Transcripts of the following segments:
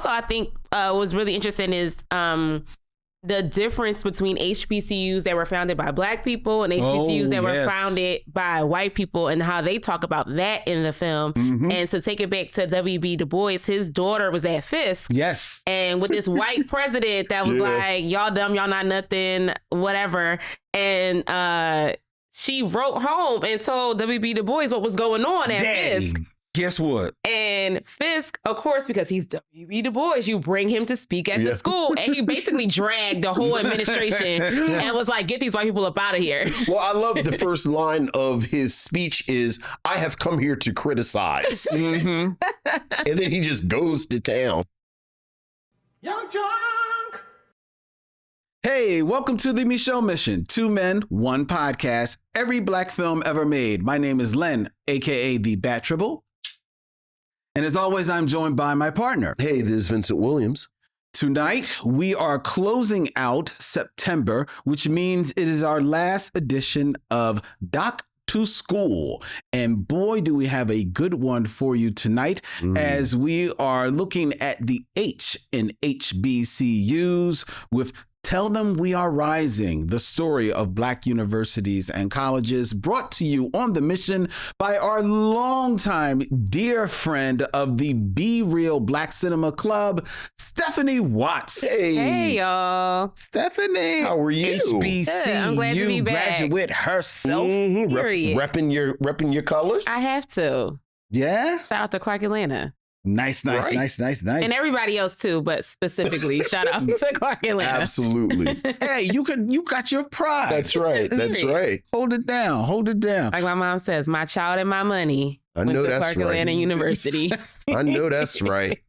also, I think was really interesting is the difference between HBCUs that were founded by Black people and HBCUs that were founded by white people, and how they talk about that in the film. And to take it back to W.B. Du Bois, his daughter was at Fisk. Yes. And with this white president that was like, y'all dumb, y'all not nothing, whatever. And she wrote home and told W.B. Du Bois what was going on at Fisk. Guess what? And Fisk, of course, because he's W.B. Du Bois, you bring him to speak at the school. And he basically dragged the whole administration and was like, get these white people up out of here. Well, I love the first line of his speech is, I have come here to criticize. And then he just goes to town. YUNKJunk! Hey, welcome to the Micheaux Mission. 2 men, 1 podcast, every Black film ever made. My name is Len, aka the Bat Tribble. And as always, I'm joined by my partner. Hey, this is Vincent Williams. Tonight, we are closing out September, which means it is our last edition of Doc to School. And boy, do we have a good one for you tonight as we are looking at the H in HBCUs with Tell Them We Are Rising, the story of Black universities and colleges, brought to you on the mission by our longtime dear friend of the Be Real Black Cinema Club, Stephanye Watts. Hey, y'all. Stephanye. How are you? I'm glad to be HBCU back. graduate herself. Period. Repping your colors? I have to. Yeah? Shout out to Clark Atlanta. Nice. And everybody else too, but specifically shout out to Clark Atlanta. Absolutely. Hey, you got your pride. That's right. Hold it down. Like my mom says, my child and my money I went know to that's Clark right. Atlanta University. I know that's right.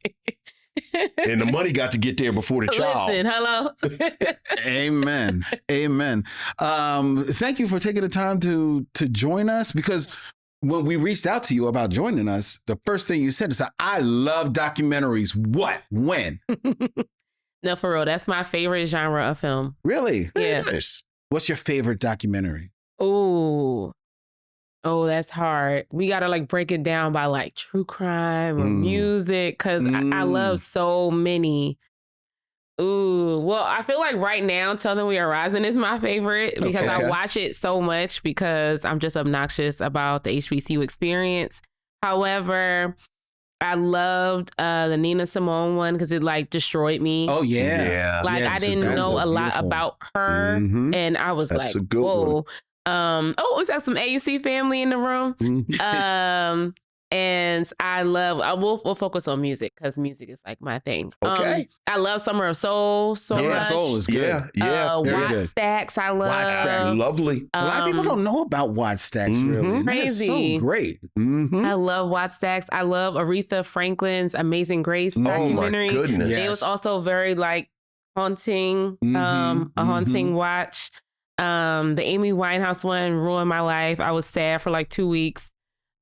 And the money got to get there before the child. Listen, hello. Amen. Thank you for taking the time to join us, because when we reached out to you about joining us, the first thing you said is, I love documentaries. What? When? No, for real. That's my favorite genre of film. Really? Yeah. Nice. What's your favorite documentary? Oh, that's hard. We got to like break it down by like true crime or music, because I love so many. Ooh, well, I feel like right now, Tell Them We Are Rising is my favorite because I watch it so much because I'm just obnoxious about the HBCU experience. However, I loved the Nina Simone one because it like destroyed me. Oh, yeah. Like I didn't know a lot about her. And I was That's like, a good whoa. It's got some AUC family in the room. And I love, we'll focus on music because music is like my thing. Okay. I love Summer of Soul so much. Soul is good. Yeah. Watt Stacks, I love. Watt Stacks, lovely. A lot of people don't know about Watt Stacks, really. Crazy. That is so great. I love Watt Stacks. I love Aretha Franklin's Amazing Grace documentary. Oh my goodness. It was also very like haunting, a haunting watch. The Amy Winehouse one ruined my life. I was sad for like 2 weeks.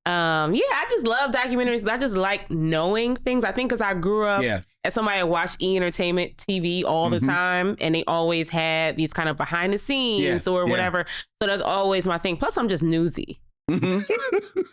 I just love documentaries. I just like knowing things. I think because I grew up as somebody that watched entertainment TV all the time, and they always had these kind of behind the scenes or whatever. So that's always my thing. Plus, I'm just newsy. So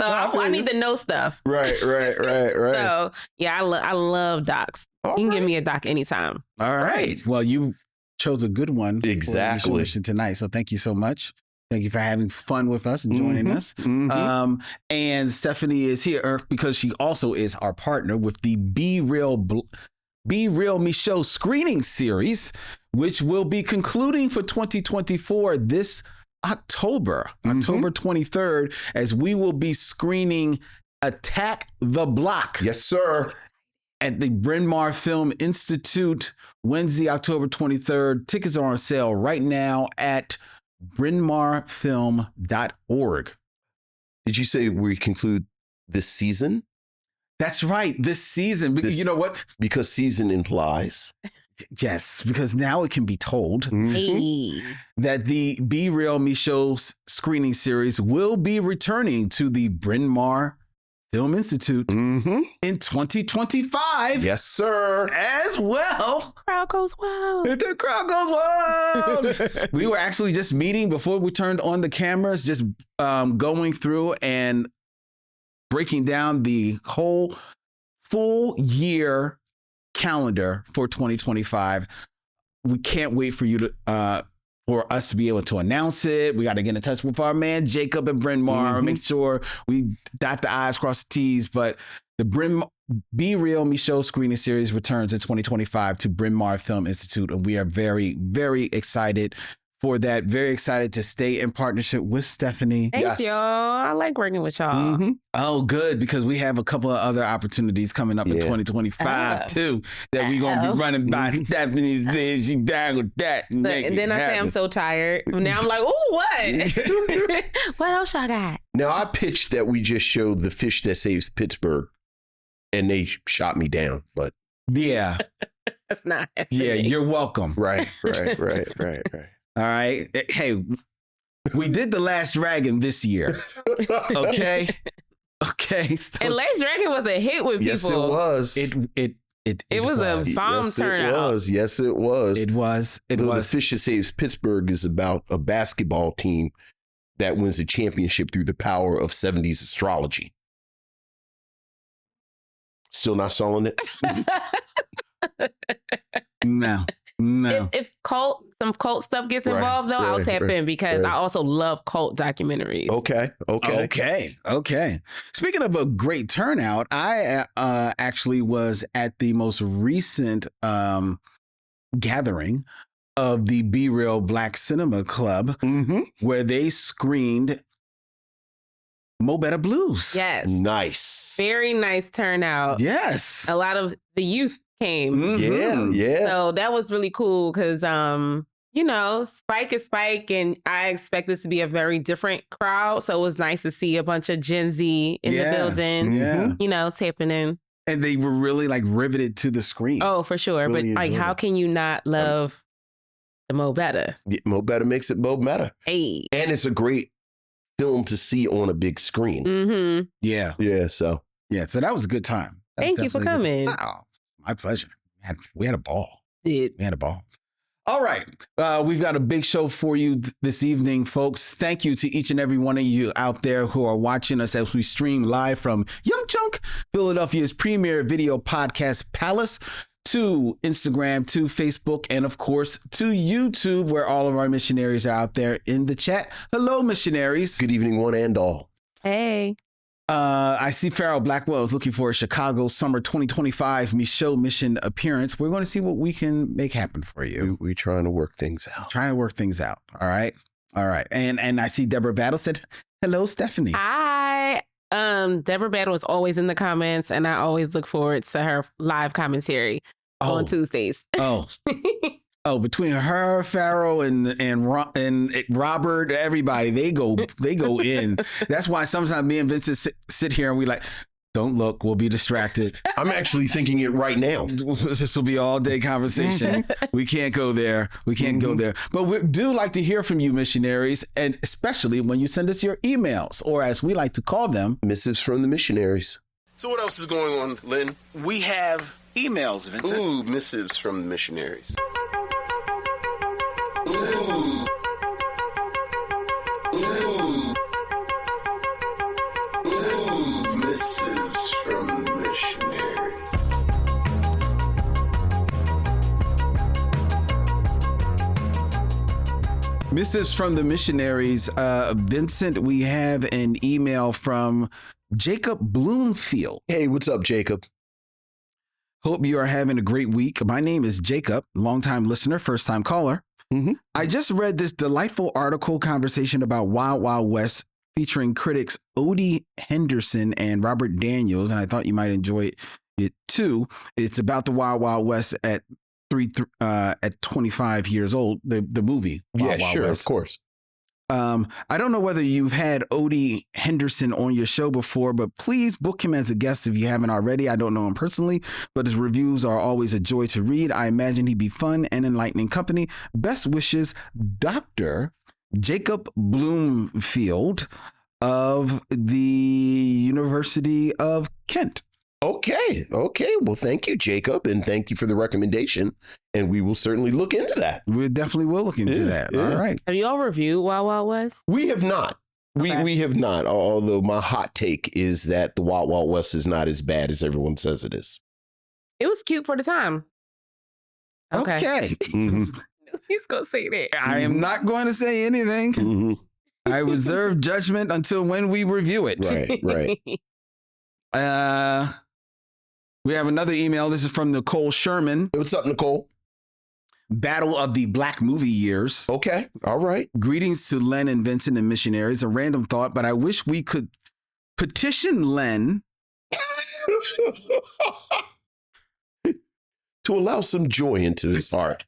I need to know stuff. Right. So I love docs. You can give me a doc anytime. All right. Well, you chose a good one. Exactly. For the mission tonight. So thank you so much. Thank you for having fun with us and joining us. And Stephanye is here because she also is our partner with the Be Real Micheaux screening series, which will be concluding for 2024 this October 23rd, as we will be screening Attack the Block. Yes, sir. At the Bryn Mawr Film Institute, Wednesday, October 23rd. Tickets are on sale right now at brynmarfilm.org. Did you say we conclude this season? That's right, this season. You know what? Because season implies. Yes, because now it can be told that the Be Real Micheaux screening series will be returning to the Bryn Mawr Film Institute in 2025. Yes, sir. As well. Crowd goes wild. The crowd goes wild. We were actually just meeting before we turned on the cameras, just going through and breaking down the whole full year calendar for 2025. We can't wait for you to for us to be able to announce it. We got to get in touch with our man Jacob and Bryn Mawr, make sure we dot the I's, cross the T's. But the Be Real Micheaux screening series returns in 2025 to Bryn Mawr Film Institute, and we are very, very excited for that. Very excited to stay in partnership with Stephanye. Thanks, y'all. I like working with y'all. Oh, good, because we have a couple of other opportunities coming up in 2025 too that we're gonna be running by Stephanie's. Then she down with that. And then I say I'm so tired. Now I'm like, oh, what? What else I got? Now I pitched that we just showed The Fish That Saves Pittsburgh, and they shot me down. But yeah, that's not happening. Yeah, you're welcome. Right. All right. Hey, we did The Last Dragon this year. Okay. So, and Last Dragon was a hit with people. Yes, it was. It was a bomb turnout. Yes, it was. It was. The Fish That Saves Pittsburgh is about a basketball team that wins a championship through the power of 70s astrology. Still not selling it? No. If some cult stuff gets involved, though, I'll tap in because I also love cult documentaries. Okay. Speaking of a great turnout, I actually was at the most recent gathering of the Be Real Black Cinema Club, where they screened Mo Better Blues. Yes. Nice. Very nice turnout. Yes. A lot of the youth came. Yeah. So that was really cool because, Spike is Spike, and I expect this to be a very different crowd. So it was nice to see a bunch of Gen Z in the building, tapping in. And they were really riveted to the screen. Oh, for sure. Really, but how can you not love the Mo Better? Yeah, Mo Better makes it Mo Better. Hey. And it's a great film to see on a big screen. Yeah. So that was a good time. Thank you for coming. Wow. My pleasure. We had a ball. We had a ball. All right. We've got a big show for you this evening, folks. Thank you to each and every one of you out there who are watching us as we stream live from YUNKJunk, Philadelphia's premier video podcast palace, to Instagram, to Facebook, and of course to YouTube, where all of our missionaries are out there in the chat. Hello, missionaries. Good evening, one and all. Hey. I see Farrell Blackwell is looking for a Chicago Summer 2025 Micheaux mission appearance. We're going to see what we can make happen for you. We're trying to work things out. All right. And I see Deborah Battle said, hello, Stephanye. Hi. Deborah Battle is always in the comments, and I always look forward to her live commentary on Tuesdays. Oh, between her, Farrell, and Robert, everybody, they go in. That's why sometimes me and Vincent sit here and we don't look, we'll be distracted. I'm actually thinking it right now. This will be all day conversation. We can't go there. But we do like to hear from you, missionaries, and especially when you send us your emails, or as we like to call them, Missives from the Missionaries. So what else is going on, Lynn? We have emails, Vincent. Ooh, Missives from the Missionaries. Missives from the Missionaries. Missives from the Missionaries. Vincent, we have an email from Jacob Bloomfield. Hey, what's up, Jacob? Hope you are having a great week. My name is Jacob, longtime listener, first time caller. I just read this delightful article conversation about Wild Wild West featuring critics Odie Henderson and Robert Daniels, and I thought you might enjoy it too. It's about the Wild Wild West at 25 years old, the movie. Wild Wild West. Of course. I don't know whether you've had Odie Henderson on your show before, but please book him as a guest if you haven't already. I don't know him personally, but his reviews are always a joy to read. I imagine he'd be fun and enlightening company. Best wishes, Dr. Jacob Bloomfield of the University of Kent. Okay. Well, thank you, Jacob, and thank you for the recommendation. And we will certainly look into that. We definitely will look into that. All right. Have you all reviewed Wild Wild West? We have not. We have not. Although my hot take is that the Wild Wild West is not as bad as everyone says it is. It was cute for the time. Okay. He's going to say that. I am not going to say anything. I reserve judgment until when we review it. Right. We have another email. This is from Nicole Sherman. What's up, Nicole? Battle of the Black Movie Years. Okay. All right. Greetings to Len and Vincent and Missionaries. A random thought, but I wish we could petition Len to allow some joy into his heart.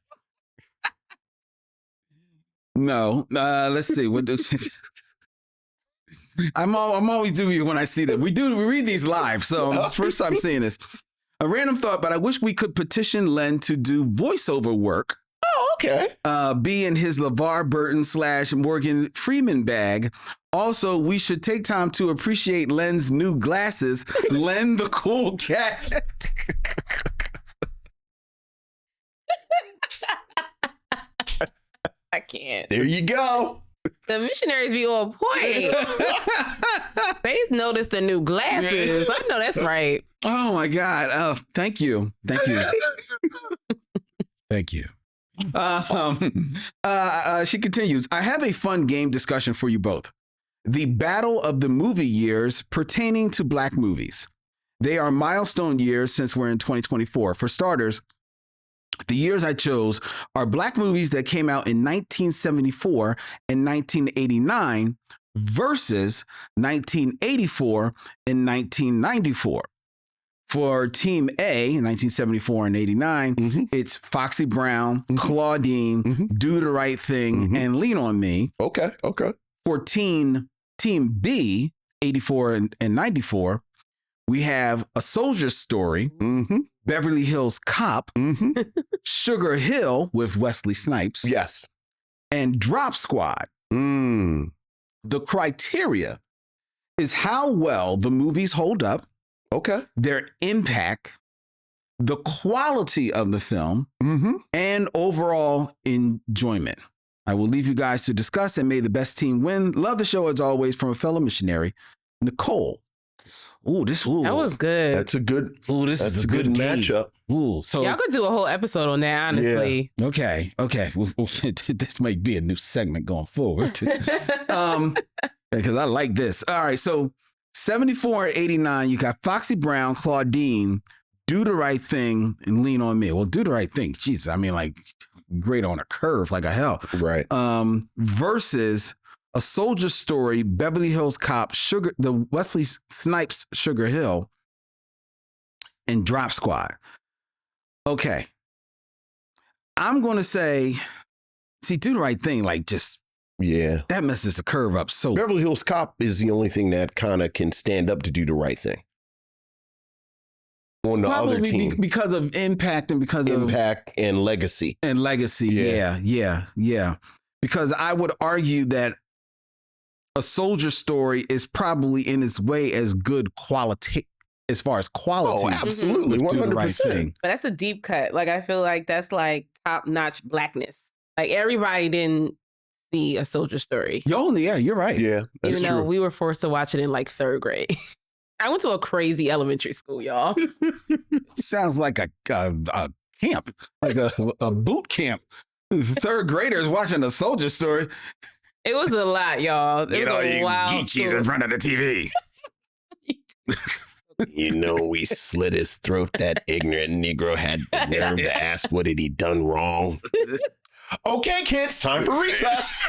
No, let's see. What? I'm always dubious when I see that. We read these live, so it's the first time seeing this. A random thought, but I wish we could petition Len to do voiceover work. Oh, okay. Be in his LeVar Burton / Morgan Freeman bag. Also, we should take time to appreciate Len's new glasses. Len the cool cat. I can't. There you go. The Missionaries be on point. They noticed the new glasses. I know that's right. Oh my God. Oh, thank you. Thank you. Thank you. She continues, I have a fun game discussion for you both. The battle of the movie years pertaining to Black movies. They are milestone years since we're in 2024. For starters, the years I chose are Black movies that came out in 1974 and 1989 versus 1984 and 1994. For Team A, 1974 and 89, it's Foxy Brown, Claudine, Do the Right Thing, and Lean on Me. Okay. For Team B, 84 and 94, we have A Soldier's Story, Beverly Hills Cop, Sugar Hill with Wesley Snipes, Yes, and Drop Squad. The criteria is how well the movies hold up, their impact, the quality of the film, and overall enjoyment. I will leave you guys to discuss, and may the best team win. Love the show as always, from a fellow missionary, Nicole. That was good. that's a good. This is a good matchup. So y'all could do a whole episode on that, honestly. Yeah. Okay. This might be a new segment going forward. Because I like this. All right. So 74 and 89, you got Foxy Brown, Claudine, Do the Right Thing, and Lean on Me. Well, Do the Right Thing. Jesus, I mean, like, great on a curve like a hell. Right. Versus A Soldier's Story, Beverly Hills Cop, the Wesley Snipes Sugar Hill, and Drop Squad. Okay. I'm going to say, Do the Right Thing, like, just, that messes the curve up. So Beverly Hills Cop is the only thing that kind of can stand up to Do the Right Thing. On the other team. Because of impact and because of impact and legacy. Yeah. Because I would argue that A Soldier's Story is probably in its way as good quality as far as quality. Oh, absolutely. 100%. Do the Right Thing. But that's a deep cut. Like, I feel like that's like top-notch Blackness. Like, everybody didn't see A Soldier's Story. Yeah, you're right. Yeah, that's Even though true. we were forced to watch it in like 3rd grade. I went to a crazy elementary school, y'all. Sounds like a camp, like a boot camp. 3rd graders watching A Soldier's Story. It was a lot, y'all. It was a wild geechies school. in front of the TV. We slit his throat. That ignorant Negro had the nerve to ask, what had he done wrong? Okay, kids, time for recess.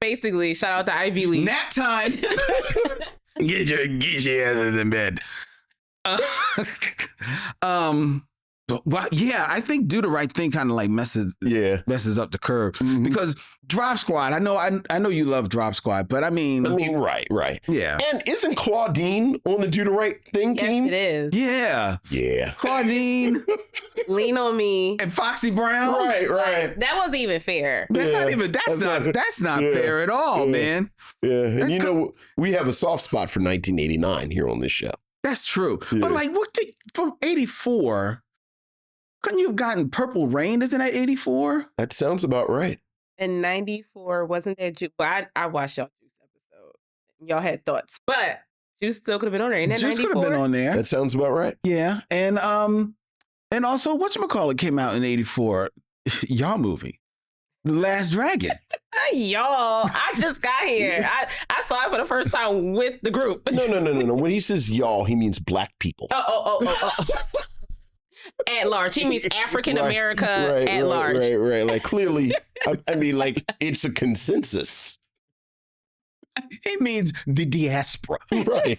Basically, shout out to Ivy League. Nap time. Get your geeky asses in bed. Well, yeah, I think Do the Right Thing kind of like messes up the curve because Drop Squad. I know you love Drop Squad, but I mean, right. Yeah. And isn't Claudine on the Do the Right Thing team? Yes, it is. Yeah. Claudine, Lean on Me, and Foxy Brown. Right. That wasn't even fair. That's not fair at all, man. Yeah, and we have a soft spot for 1989 here on this show. That's true. Yeah. But like, from 84? Couldn't you have gotten Purple Rain? Isn't that 84? That sounds about right. In 94, wasn't that Well, I watched y'all Juice episode. Y'all had thoughts. But She still could have been on there. Ain't that Juice could 94? have been on there. That sounds about right. Yeah. And also whatchamacallit came out in 84. Y'all movie. The Last Dragon. Y'all, I just got here. I saw it for the first time with the group. No. When he says y'all, he means black people. Oh. At large. He means African America at large. Right. Like clearly, I mean, like it's a consensus. He means the diaspora. Right.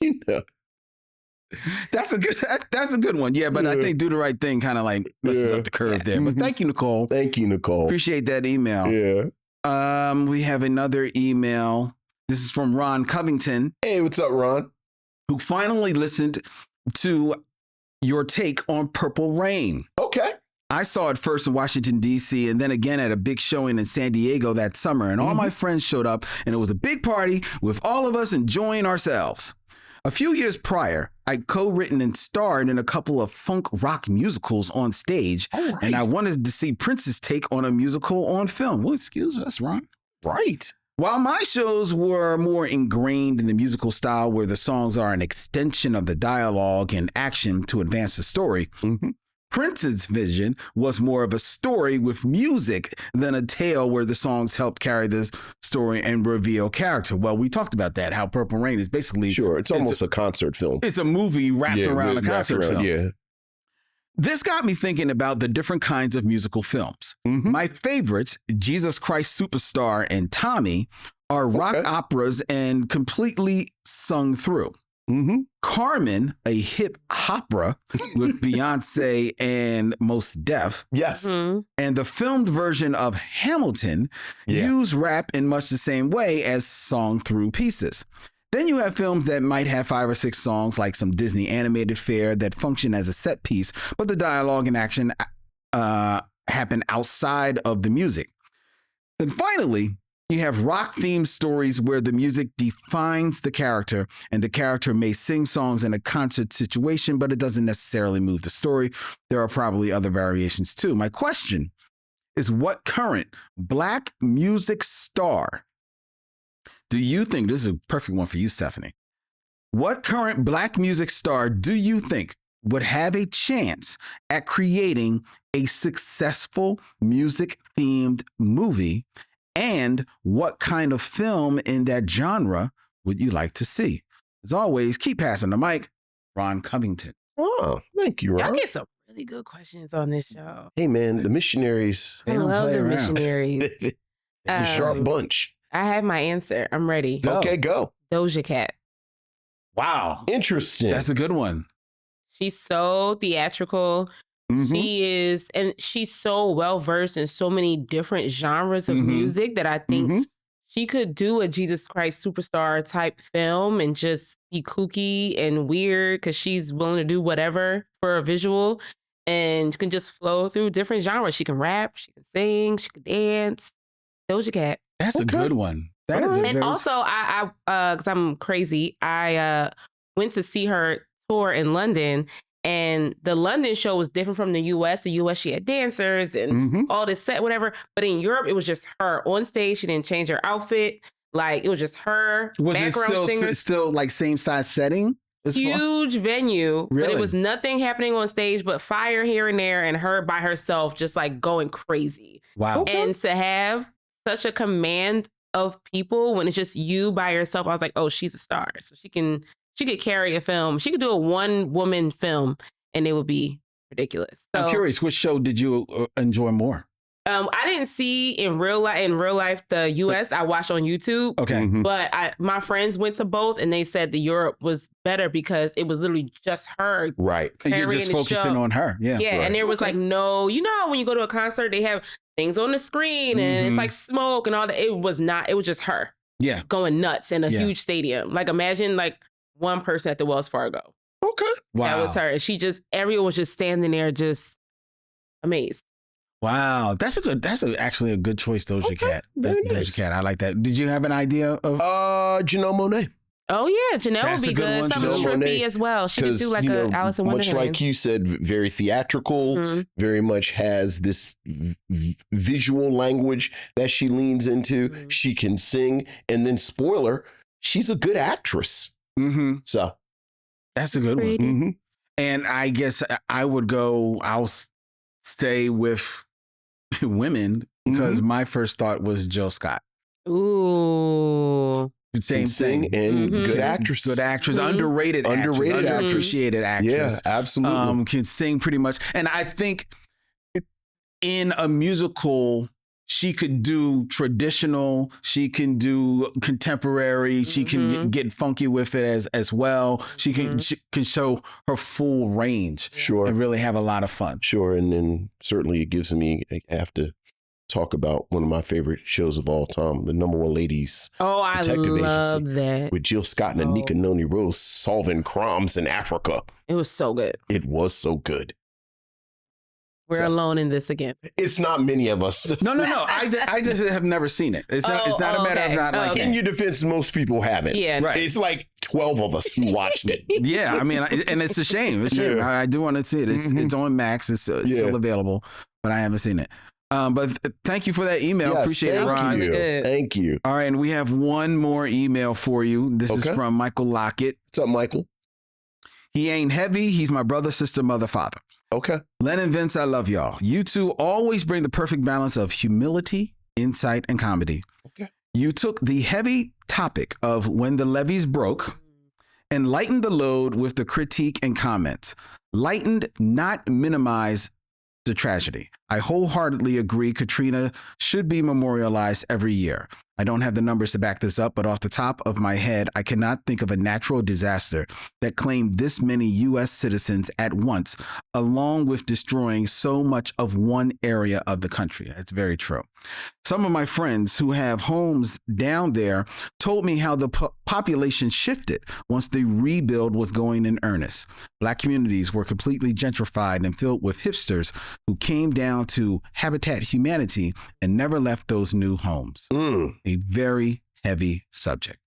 You know. That's a good one. Yeah, but I think Do the Right Thing kind of like messes up the curve there. But thank you, Nicole. Thank you, Nicole. Appreciate that email. Yeah. We have another email. This is from Ron Covington. Hey, what's up, Ron? Who finally listened to your take on Purple Rain. Okay. I saw it first in Washington, D.C., and then again at a big showing in San Diego that summer. And all my friends showed up, and it was a big party with all of us enjoying ourselves. A few years prior, I'd co-written and starred in a couple of funk rock musicals on stage, and I wanted to see Prince's take on a musical on film. Well, excuse us, Ron. Right. While my shows were more ingrained in the musical style where the songs are an extension of the dialogue and action to advance the story, Prince's vision was more of a story with music than a tale where the songs helped carry the story and reveal character. Well, we talked about that, how Purple Rain is basically... Sure, it's almost a concert film. It's a movie wrapped around a concert film. Yeah. This got me thinking about the different kinds of musical films. My favorites, Jesus Christ Superstar and Tommy, are rock operas and completely sung through. Carmen, a hip opera with Beyonce and Mos Def. Yes. And the filmed version of Hamilton use rap in much the same way as song through pieces. Then you have films that might have 5 or 6 songs, like some Disney animated fare that function as a set piece, but the dialogue and action happen outside of the music. Then finally, you have rock-themed stories where the music defines the character, and the character may sing songs in a concert situation, but it doesn't necessarily move the story. There are probably other variations too. My question is, what current Black music star do you think, this is a perfect one for you, Stephanie. What current Black music star do you think would have a chance at creating a successful music-themed movie? And what kind of film in that genre would you like to see? As always, keep passing the mic. Ron Covington. Oh, thank you, Ron. Y'all get some really good questions on this show. Hey, man, the Missionaries. I love the Missionaries. It's a sharp bunch. I have my answer. I'm ready. Okay, go. Doja Cat. Wow. Interesting. That's a good one. She's so theatrical. She is, and she's so well-versed in so many different genres of music that I think she could do a Jesus Christ Superstar type film and just be kooky and weird because she's willing to do whatever for a visual and can just flow through different genres. She can rap, she can sing, she can dance. Doja Cat. That's a good one. That is a and also, I because I'm crazy, I went to see her tour in London, and the London show was different from the U.S. The U.S. she had dancers and all this set, whatever. But in Europe, it was just her on stage. She didn't change her outfit. Like, it was just her. Was background it still like same size setting? Huge venue, really? But it was nothing happening on stage but fire here and there, and her by herself just like going crazy. Wow. And to have such a command of people when it's just you by yourself, I was like, oh, she's a star. So she could carry a film. She could do a one-woman film and it would be ridiculous. So, I'm curious, which show did you enjoy more? I didn't see in real life the US. I watched on YouTube. Okay. But my friends went to both and they said the Europe was better because it was literally just her. Right. And you're just focusing on her. Yeah. Yeah. Right. And there was like no, you know how when you go to a concert, they have things on the screen and it's like smoke and all that. It was just her. Yeah. Going nuts in a huge stadium. Like imagine like one person at the Wells Fargo. Okay. Wow. That was her. And everyone was just standing there just amazed. Wow. That's actually a good choice, Doja Cat. Doja Cat. I like that. Did you have an idea of? Janelle Monáe. Oh yeah, Janelle That's would be a good one. Something Janelle trippy Monáe, as well. She could do like a Alice in Wonderland. Much like you said, very theatrical, very much has this visual language that she leans into. She can sing. And then spoiler, she's a good actress. Mm-hmm. So that's a good one. Mm-hmm. And I guess I'll stay with women because my first thought was Jill Scott. Ooh. Same thing. And good actress. Good actress. Underrated actress. Underappreciated actress. Yeah, absolutely. Can sing pretty much. And I think in a musical, she could do traditional, she can do contemporary, she can get funky with it as well. She can show her full range. Sure. And really have a lot of fun. Sure. And then certainly it gives me, I have to talk about one of my favorite shows of all time, The Number One Ladies. Oh, I love that. With Jill Scott and Anika Noni Rose solving crimes in Africa. It was so good. It was so good. We're alone in this again. It's not many of us. No. I just have never seen it. It's not a matter of not liking it. In your defense, most people haven't. Yeah. Right. It's like 12 of us who watched it. Yeah. I mean, and it's a shame. It's a shame. I do want to see it. It's on Max. It's still available, but I haven't seen it. But thank you for that email. Yes, appreciate it, Ron. Thank you. All right. And we have one more email for you. This is from Michael Lockett. What's up, Michael? He ain't heavy. He's my brother, sister, mother, father. Okay. Len and Vince, I love y'all. You two always bring the perfect balance of humility, insight, and comedy. Okay. You took the heavy topic of when the levees broke and lightened the load with the critique and comments. Lightened, not minimize the tragedy. I wholeheartedly agree Katrina should be memorialized every year. I don't have the numbers to back this up, but off the top of my head, I cannot think of a natural disaster that claimed this many U.S. citizens at once, along with destroying so much of one area of the country. That's very true. Some of my friends who have homes down there told me how the population shifted once the rebuild was going in earnest. Black communities were completely gentrified and filled with hipsters who came down to Habitat Humanity and never left those new homes. A very heavy subject.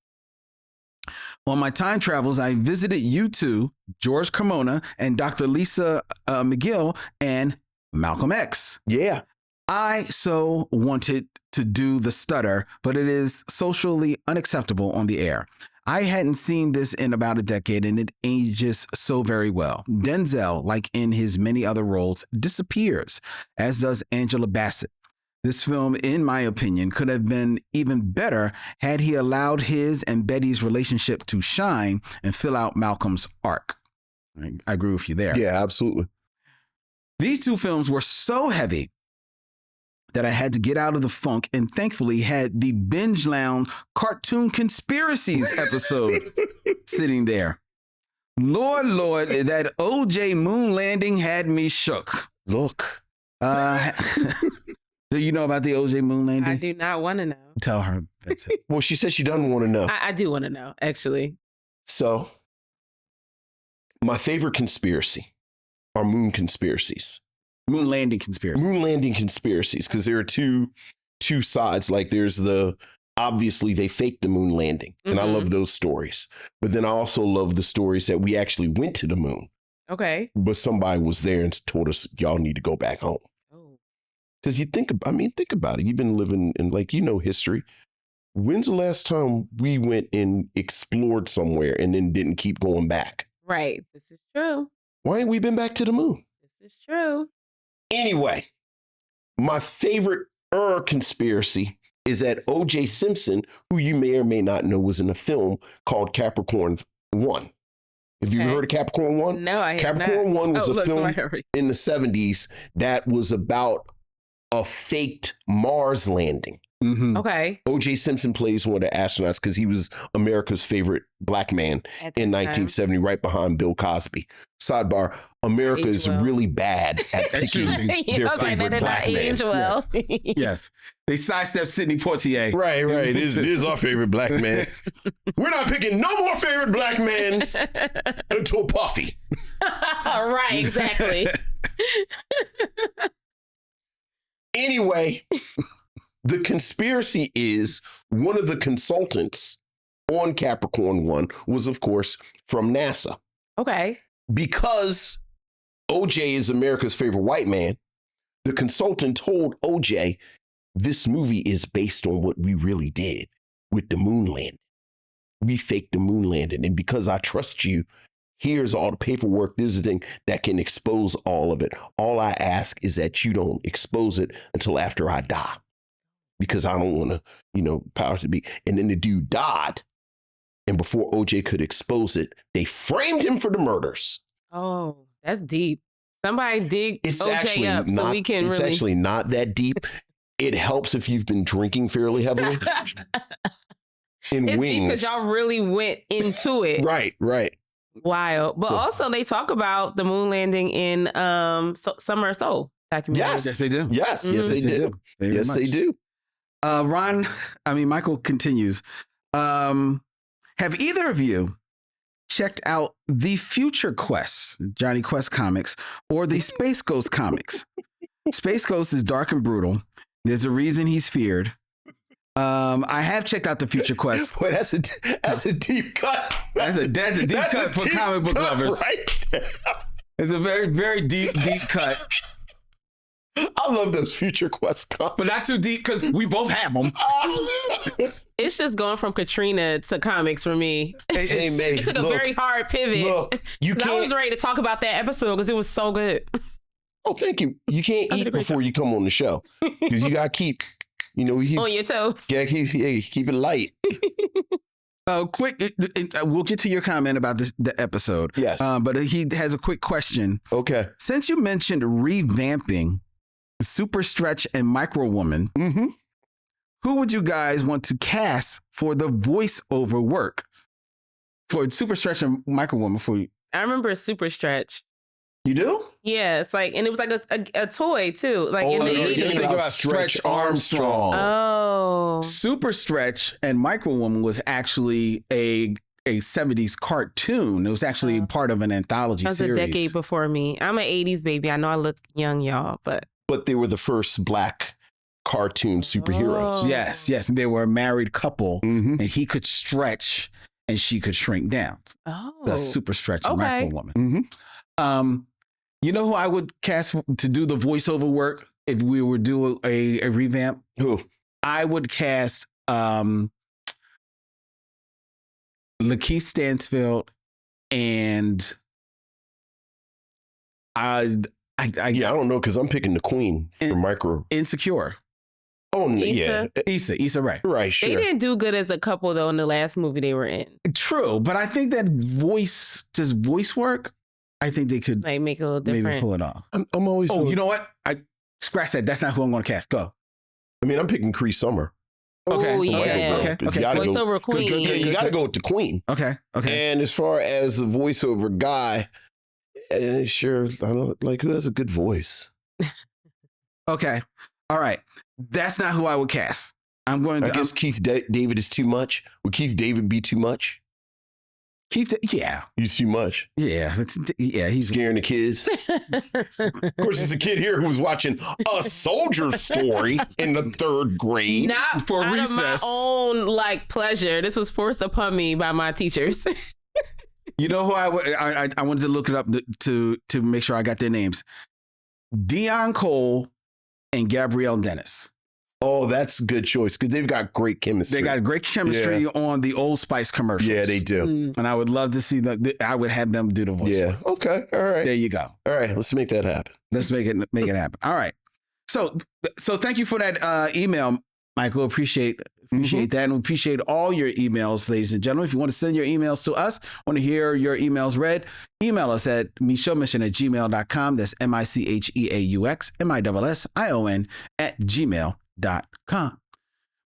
On my time travels, I visited U2, George Carmona, and Dr. Lisa McGill, and Malcolm X. Yeah. I so wanted to do the stutter, but it is socially unacceptable on the air. I hadn't seen this in about a decade, and it ages so very well. Denzel, like in his many other roles, disappears, as does Angela Bassett. This film, in my opinion, could have been even better had he allowed his and Betty's relationship to shine and fill out Malcolm's arc. I agree with you there. Yeah, absolutely. These two films were so heavy that I had to get out of the funk and thankfully had the Binge Lounge Cartoon Conspiracies episode sitting there. Lord, that OJ moon landing had me shook. Look. Do you know about the OJ moon landing? I do not want to know. Tell her. That's it. Well, she said she doesn't want to know. I do want to know, actually. So, my favorite conspiracy are moon conspiracies. Moon landing conspiracy. Moon landing conspiracies, because there are two sides. Like there's obviously they faked the moon landing. And I love those stories. But then I also love the stories that we actually went to the moon. Okay. But somebody was there and told us, y'all need to go back home. Because you think about it. You've been living in, history. When's the last time we went and explored somewhere and then didn't keep going back? Right. This is true. Why ain't we been back to the moon? This is true. Anyway, my favorite conspiracy is that O.J. Simpson, who you may or may not know, was in a film called Capricorn 1. Have you heard of Capricorn 1? No, I haven't. Capricorn 1 was a film in the 70s that was about a faked Mars landing. Mm-hmm. Okay. O.J. Simpson plays one of the astronauts because he was America's favorite black man in 1970, right behind Bill Cosby. Sidebar, America is really bad at picking their favorite black man. Well. Yes. They sidestep Sidney Poitier. Right. This is our favorite black man. We're not picking no more favorite black man until Puffy. Right, exactly. Anyway, the conspiracy is one of the consultants on Capricorn 1 was, of course, from NASA. Okay. Because OJ is America's favorite white man, the consultant told OJ, this movie is based on what we really did with the moon landing. we faked the moon landing. And because I trust you, here's all the paperwork. This is the thing that can expose all of it. All I ask is that you don't expose it until after I die, because I don't want to, power to be. And then the dude died. And before OJ could expose it, they framed him for the murders. Oh, that's deep. Somebody dig It's OJ actually up so we can it's really... actually not that deep. It helps if you've been drinking fairly heavily. In it's Wings. because y'all really went into it. Right. Wild. But also they talk about the moon landing in Summer of Soul documentary. Yes, they do. Yes, yes, they do. Yes, they do. Michael continues. Have either of you checked out the Future Quest, Johnny Quest comics, or the Space Ghost comics? Space Ghost is dark and brutal. There's a reason he's feared. I have checked out the Future Quest. Wait, that's a deep cut. That's a deep cut for comic book lovers. Right? It's a very, very deep cut. I love those Future Quest comics. But not too deep because we both have them. It's just going from Katrina to comics for me. It took a very hard pivot. Look, I was ready to talk about that episode because it was so good. Oh, thank you. You can't eat before you come on the show because you got to keep, on your toes. Yeah, keep it light. Quick, we'll get to your comment about the episode. Yes. But he has a quick question. Okay. Since you mentioned revamping Super Stretch and Micro Woman, who would you guys want to cast for the voiceover work for Super Stretch and Micro Woman? I remember Super Stretch. You do? Yeah, it's like, and it was like a toy too, like in the 80s. You think about Stretch Armstrong. Oh, Super Stretch and Micro Woman was actually a 70s cartoon. It was actually part of an anthology series. That was a decade before me. I'm an 80s baby. I know I look young, y'all, but they were the first Black cartoon superheroes. Oh. Yes. And they were a married couple, and he could stretch and she could shrink down. Oh, The Super Stretch and Micro Woman. Mm-hmm. You know who I would cast to do the voiceover work if we were doing a revamp? Who? I would cast Lakeith Stansfield and I don't know because I'm picking the Queen for Micro. Insecure. Oh, Issa? yeah. Issa, right. Right, sure. They didn't do good as a couple though in the last movie they were in. True, but I think that voice work, I think they could like make it a little different. Maybe pull it off. I'm always. You know what? I scratch that. That's not who I'm going to cast. Go. I mean, I'm picking Cree Summer. Okay. Oh, yeah. Okay. Voiceover Queen. You got to go with the Queen. Okay. And as far as the voiceover guy, sure. I don't like who has a good voice. Okay. All right. That's not who I would cast. I'm going to. I guess Keith David is too much. Would Keith David be too much? Yeah. He's too much. Yeah. He's scaring the kids. Of course, there's a kid here who was watching A Soldier Story in the 3rd grade. Not for out recess. Of my own pleasure. This was forced upon me by my teachers. You know who I wanted to look it up to make sure I got their names. Dion Cole and Gabrielle Dennis. Oh, that's a good choice because they've got great chemistry. They got great chemistry on the Old Spice commercials. Yeah, they do. And I would love to see I would have them do the voice. Yeah. Okay. All right. There you go. All right. Let's make that happen. Let's make it happen. All right. So thank you for that email, Michael. Appreciate that. And we appreciate all your emails, ladies and gentlemen. If you want to send your emails to us, want to hear your emails read, email us at micheauxmission@gmail.com. That's MICHEAUXMISSION@gmail.com.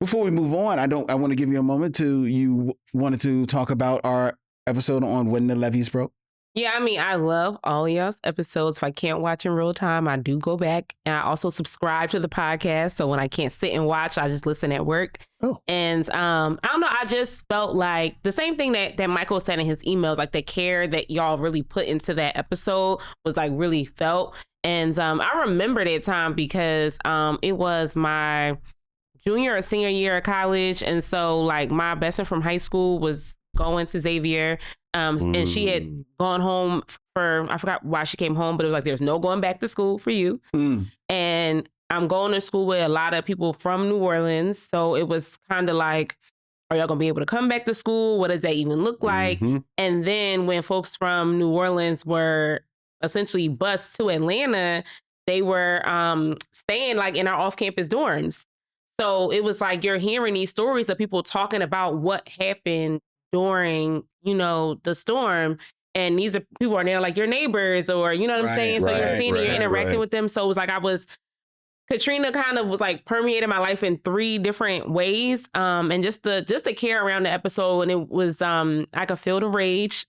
Before we move on, I want to give you a moment you wanted to talk about our episode on When the Levees Broke. Yeah, I mean, I love all y'all's episodes. If I can't watch in real time, I do go back. And I also subscribe to the podcast. So when I can't sit and watch, I just listen at work. Oh. And I don't know, I just felt like the same thing that Michael said in his emails, like the care that y'all really put into that episode was really felt. And I remember that time because it was my junior or senior year of college. And so my best friend from high school was going to Xavier. And she had gone home I forgot why she came home, but it was there's no going back to school for you. And I'm going to school with a lot of people from New Orleans. So it was kind of are Are y'all going to be able to come back to school? What does that even look like? And then when folks from New Orleans were essentially bused to Atlanta, they were staying like in our off-campus dorms. So it was like you're hearing these stories of people talking about what happened during, the storm. And these are people are now like your neighbors, or you know what I'm saying? So you're seeing you're interacting with them. So it was like Katrina kind of was like permeated my life in 3 different ways. And just the care around the episode. And it was I could feel the rage.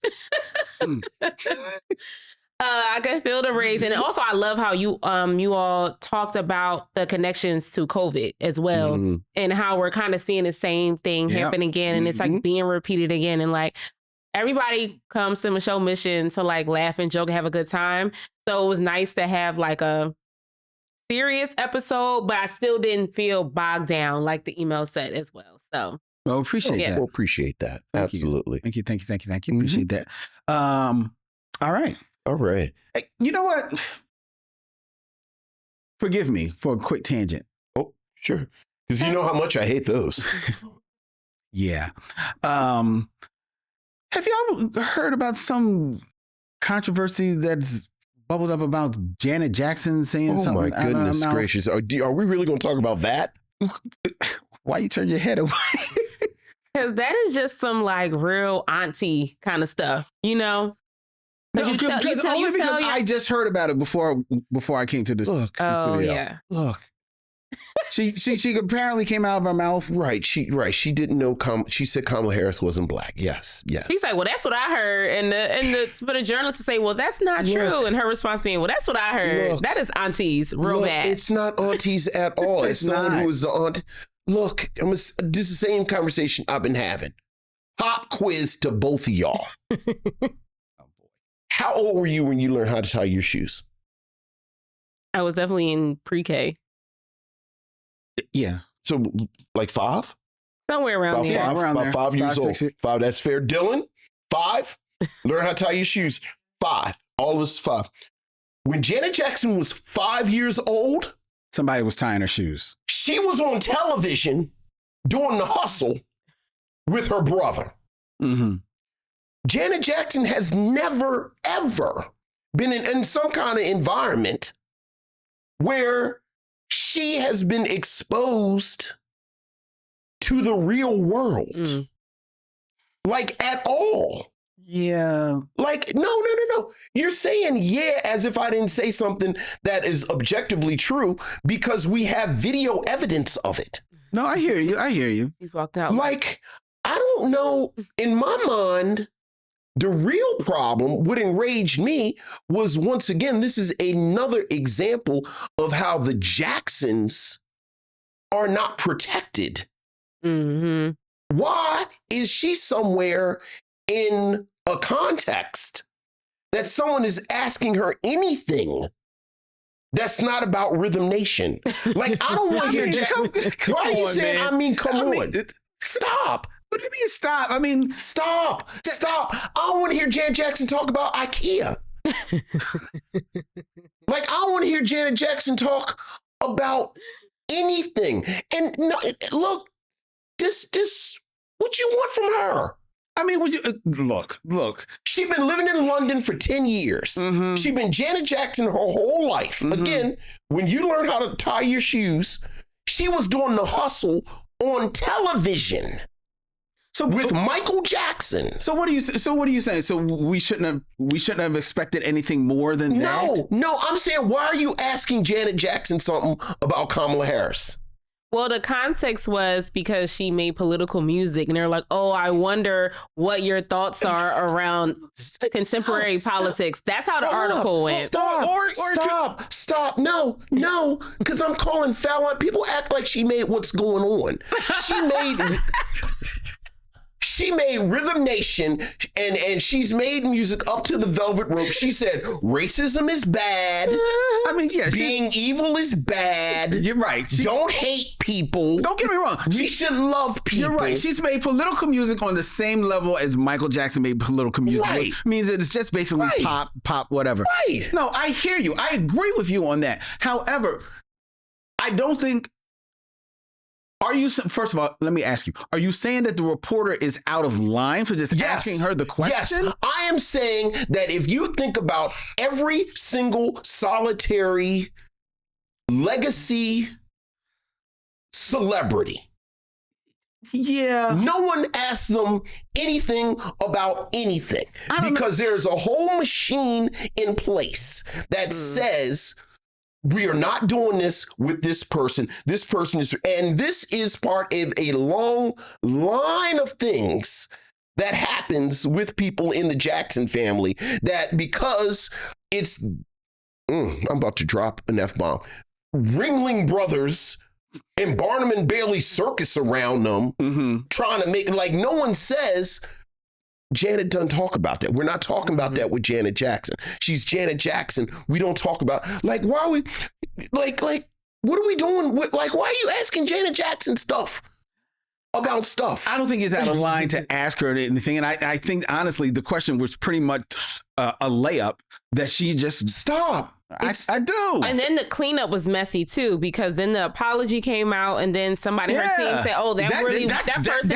I could feel the rage. And also I love how you all talked about the connections to COVID as well, and how we're kind of seeing the same thing happen again. And it's like being repeated again. And like everybody comes to Micheaux Mission to like laugh and joke and have a good time. So it was nice to have like a serious episode, but I still didn't feel bogged down like the email said as well. So appreciate that. We'll appreciate that. Thank Absolutely. You. Thank you. Appreciate that. All right. Hey, you know what? Forgive me for a quick tangent. Oh, sure. Because you know how much I hate those. Yeah. Have y'all heard about some controversy that's bubbled up about Janet Jackson saying something? Oh my goodness gracious. Are we really going to talk about that? Why you turn your head away? Because that is just some like real auntie kind of stuff, Because I just heard about it before I came to this studio. Yeah. Look. She apparently came out of her mouth. Right. She didn't know. She said Kamala Harris wasn't black. Yes. She's like, well, that's what I heard. And for the journalist to say, well, that's not true. And her response being, well, that's what I heard. Look, that is aunties real bad. It's not aunties at all. It's not who is the aunt. Look, this is the same conversation I've been having. Pop quiz to both of y'all. How old were you when you learned how to tie your shoes? I was definitely in pre-K. Yeah. So like 5? Somewhere around there. About 5 years old. 5, that's fair. Dylan, 5? Learn how to tie your shoes. 5. All of us 5. When Janet Jackson was 5 years old, somebody was tying her shoes. She was on television doing the hustle with her brother. Janet Jackson has never, ever been in some kind of environment where she has been exposed to the real world. Like at all. Yeah. Like, no. You're saying yeah as if I didn't say something that is objectively true because we have video evidence of it. No, I hear you. He's walked out. Like, I don't know. In my mind, the real problem, what enraged me was, once again, this is another example of how the Jacksons are not protected. Why is she somewhere in a context that someone is asking her anything that's not about Rhythm Nation? Like, I don't want to hear Jackson. Why are you saying, come on. Stop. What do you mean stop? Stop. I don't want to hear Janet Jackson talk about IKEA. Like, I don't want to hear Janet Jackson talk about anything. And no, look, this, what you want from her? Would you look? She's been living in London for 10 years. She's been Janet Jackson her whole life. Again, when you learn how to tie your shoes, she was doing the hustle on television. So with Michael Jackson. So what are you saying? So we shouldn't have expected anything more than that? No, I'm saying, why are you asking Janet Jackson something about Kamala Harris? Well, the context was because she made political music, and they're like, "Oh, I wonder what your thoughts are around contemporary politics." That's how the article went. Stop. No, because I'm calling foul on people. Act like she made what's going on. She made Rhythm Nation, and she's made music up to the Velvet Rope. She said racism is bad. Being evil is bad. You're right. Don't hate people. Don't get me wrong. We should love people. You're right. She's made political music on the same level as Michael Jackson made political music. Right. Which means that it's just basically pop, whatever. Right. No, I hear you. I agree with you on that. However, I don't think Are you, first of all, let me ask you, are you saying that the reporter is out of line for just asking her the question? Yes, I am saying that if you think about every single solitary legacy celebrity, no one asks them anything about anything because there's a whole machine in place that says we are not doing this with this person. This person is, and this is part of a long line of things that happens with people in the Jackson family that because it's, I'm about to drop an F-bomb, Ringling Brothers and Barnum and Bailey circus around them, trying to make, like, no one says, Janet doesn't talk about that. We're not talking about that with Janet Jackson. She's Janet Jackson. We don't talk about, like, why are we, like, what are we doing? Like, why are you asking Janet Jackson stuff about stuff? I don't think it's out of line to ask her anything. And I think, honestly, the question was pretty much a layup that she just stop. I do. And then the cleanup was messy too, because then the apology came out, and then somebody her team said, "Oh, that person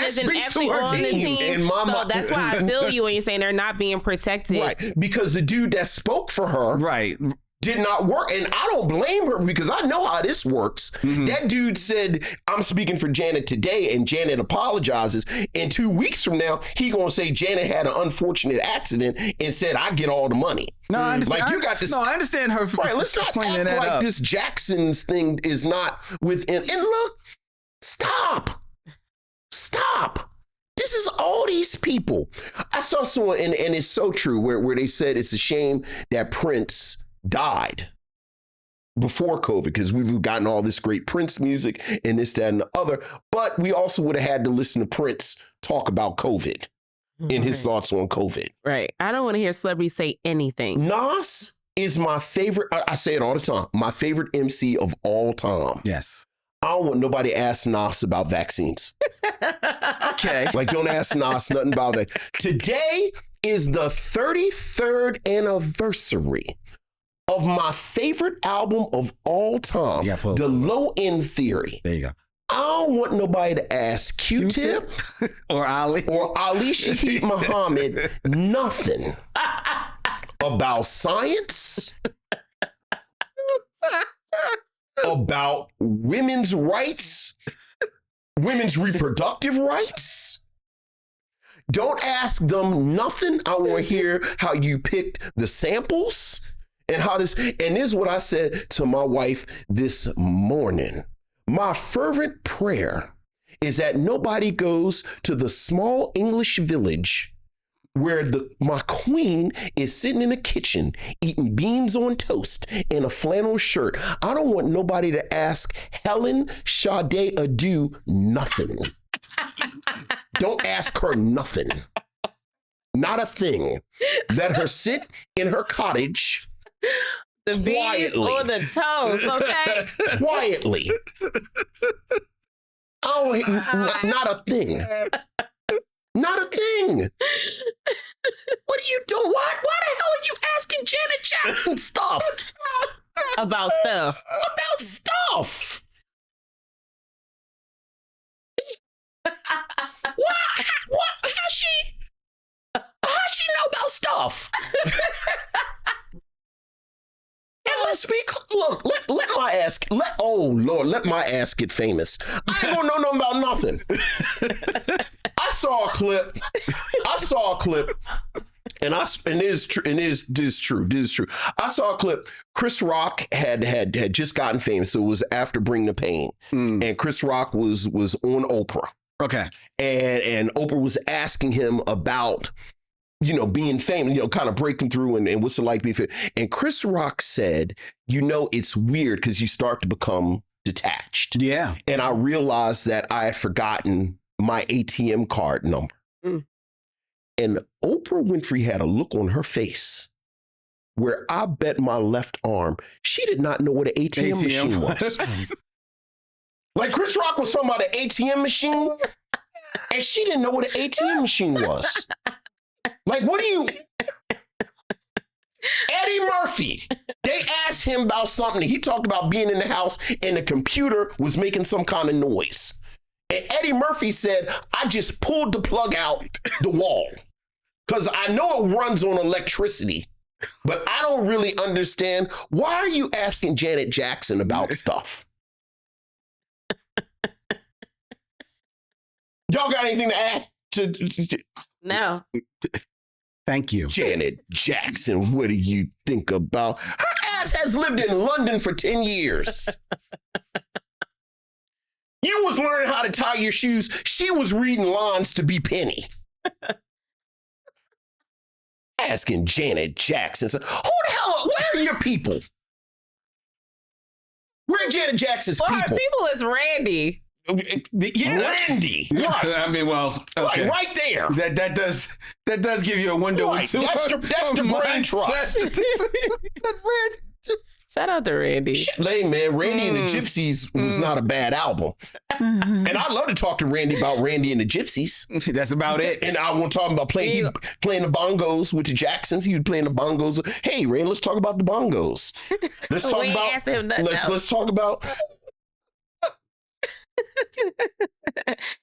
isn't actually on the team." So that's why I feel you when you're saying they're not being protected, right? Because the dude that spoke for her, right, did not work. And I don't blame her because I know how this works. That dude said, I'm speaking for Janet today, and Janet apologizes. And 2 weeks from now, he gonna say Janet had an unfortunate accident and said, I get all the money. No, I understand. Like, you got this. No, I understand her. Right, let's not act like up. This Jackson's thing is not within. And look, stop. This is all these people. I saw someone, and it's so true, where they said it's a shame that Prince died before COVID, because we've gotten all this great Prince music and this, that, and the other, but we also would have had to listen to Prince talk about COVID and his thoughts on COVID. Right. I don't want to hear celebrities say anything. Nas is my favorite, I say it all the time, my favorite MC of all time. Yes. I don't want nobody to ask Nas about vaccines. Okay. Like, don't ask Nas nothing about that. Today is the 33rd anniversary of my favorite album of all time, The Low End Theory. There you go. I don't want nobody to ask Q-Tip or Ali Shaheed Muhammad nothing about science, about women's rights, women's reproductive rights. Don't ask them nothing. I want to hear how you picked the samples. And this is what I said to my wife this morning. My fervent prayer is that nobody goes to the small English village where my queen is sitting in the kitchen eating beans on toast in a flannel shirt. I don't want nobody to ask Helen Sade Adu nothing. Don't ask her nothing. Not a thing. Let her sit in her cottage. The beans or the toast, okay? Quietly. Oh, not a thing. Not a thing. What are you doing? Why the hell are you asking Janet Jackson stuff? About stuff. About stuff. What? How's she know about stuff? And let's be, look, let my ass, let my ass get famous. I ain't gonna know nothing about nothing. I saw a clip, and this is true. I saw a clip. Chris Rock had just gotten famous, so it was after Bring the Pain, and Chris Rock was on Oprah. Okay, and Oprah was asking him about, being famous, kind of breaking through and what's it like being famous. And Chris Rock said, it's weird because you start to become detached. Yeah. And I realized that I had forgotten my ATM card number. And Oprah Winfrey had a look on her face where I bet my left arm, she did not know what an ATM machine was. Like, Chris Rock was talking about an ATM machine, and she didn't know what an ATM machine was. Like, Eddie Murphy, they asked him about something. He talked about being in the house and the computer was making some kind of noise. And Eddie Murphy said, I just pulled the plug out the wall because I know it runs on electricity, but I don't really understand. Why are you asking Janet Jackson about stuff? Y'all got anything to add? No. Thank you. Janet Jackson, what do you think about? Her ass has lived in London for 10 years. You was learning how to tie your shoes. She was reading lines to be Penny. Asking Janet Jackson, who the hell, where are your people? Where are Janet Jackson's Well, people? her people is Randy. Yeah, Randy. Right. I mean, well, okay. Right there. That does give you a window into That's the brain trust. Shout out to Randy. Hey, man, Randy and the Gypsies was not a bad album. And I'd love to talk to Randy about Randy and the Gypsies. That's about it. And I want to talk about playing the bongos with the Jacksons. He was playing the bongos. Hey, Randy, let's talk about the bongos. Let's talk let's talk about.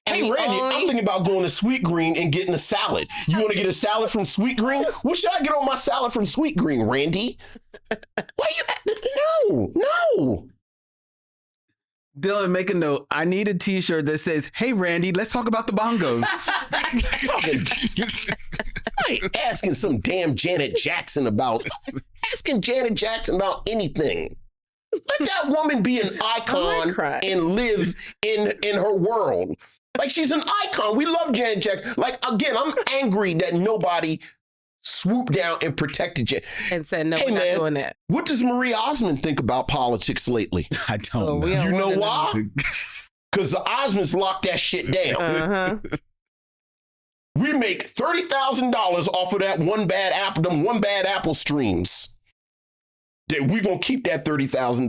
Hey, Randy, I'm thinking about going to Sweet Green and getting a salad. You want to get a salad from Sweet Green? What should I get on my salad from Sweet Green, Randy? Why you? No. Dylan, make a note. I need a t-shirt that says, hey, Randy, let's talk about the bongos. I ain't asking some damn Janet Jackson about. Asking Janet Jackson about anything. Let that woman be an icon and live in her world. Like, she's an icon. We love Janet Jackson. Like, again, I'm angry that nobody swooped down and protected Janet. And said, no, we're not doing that. What does Marie Osmond think about politics lately? I don't know. You know why? Because the Osmonds locked that shit down. Uh-huh. We make $30,000 off of that one bad apple streams. We're going to keep that $30,000.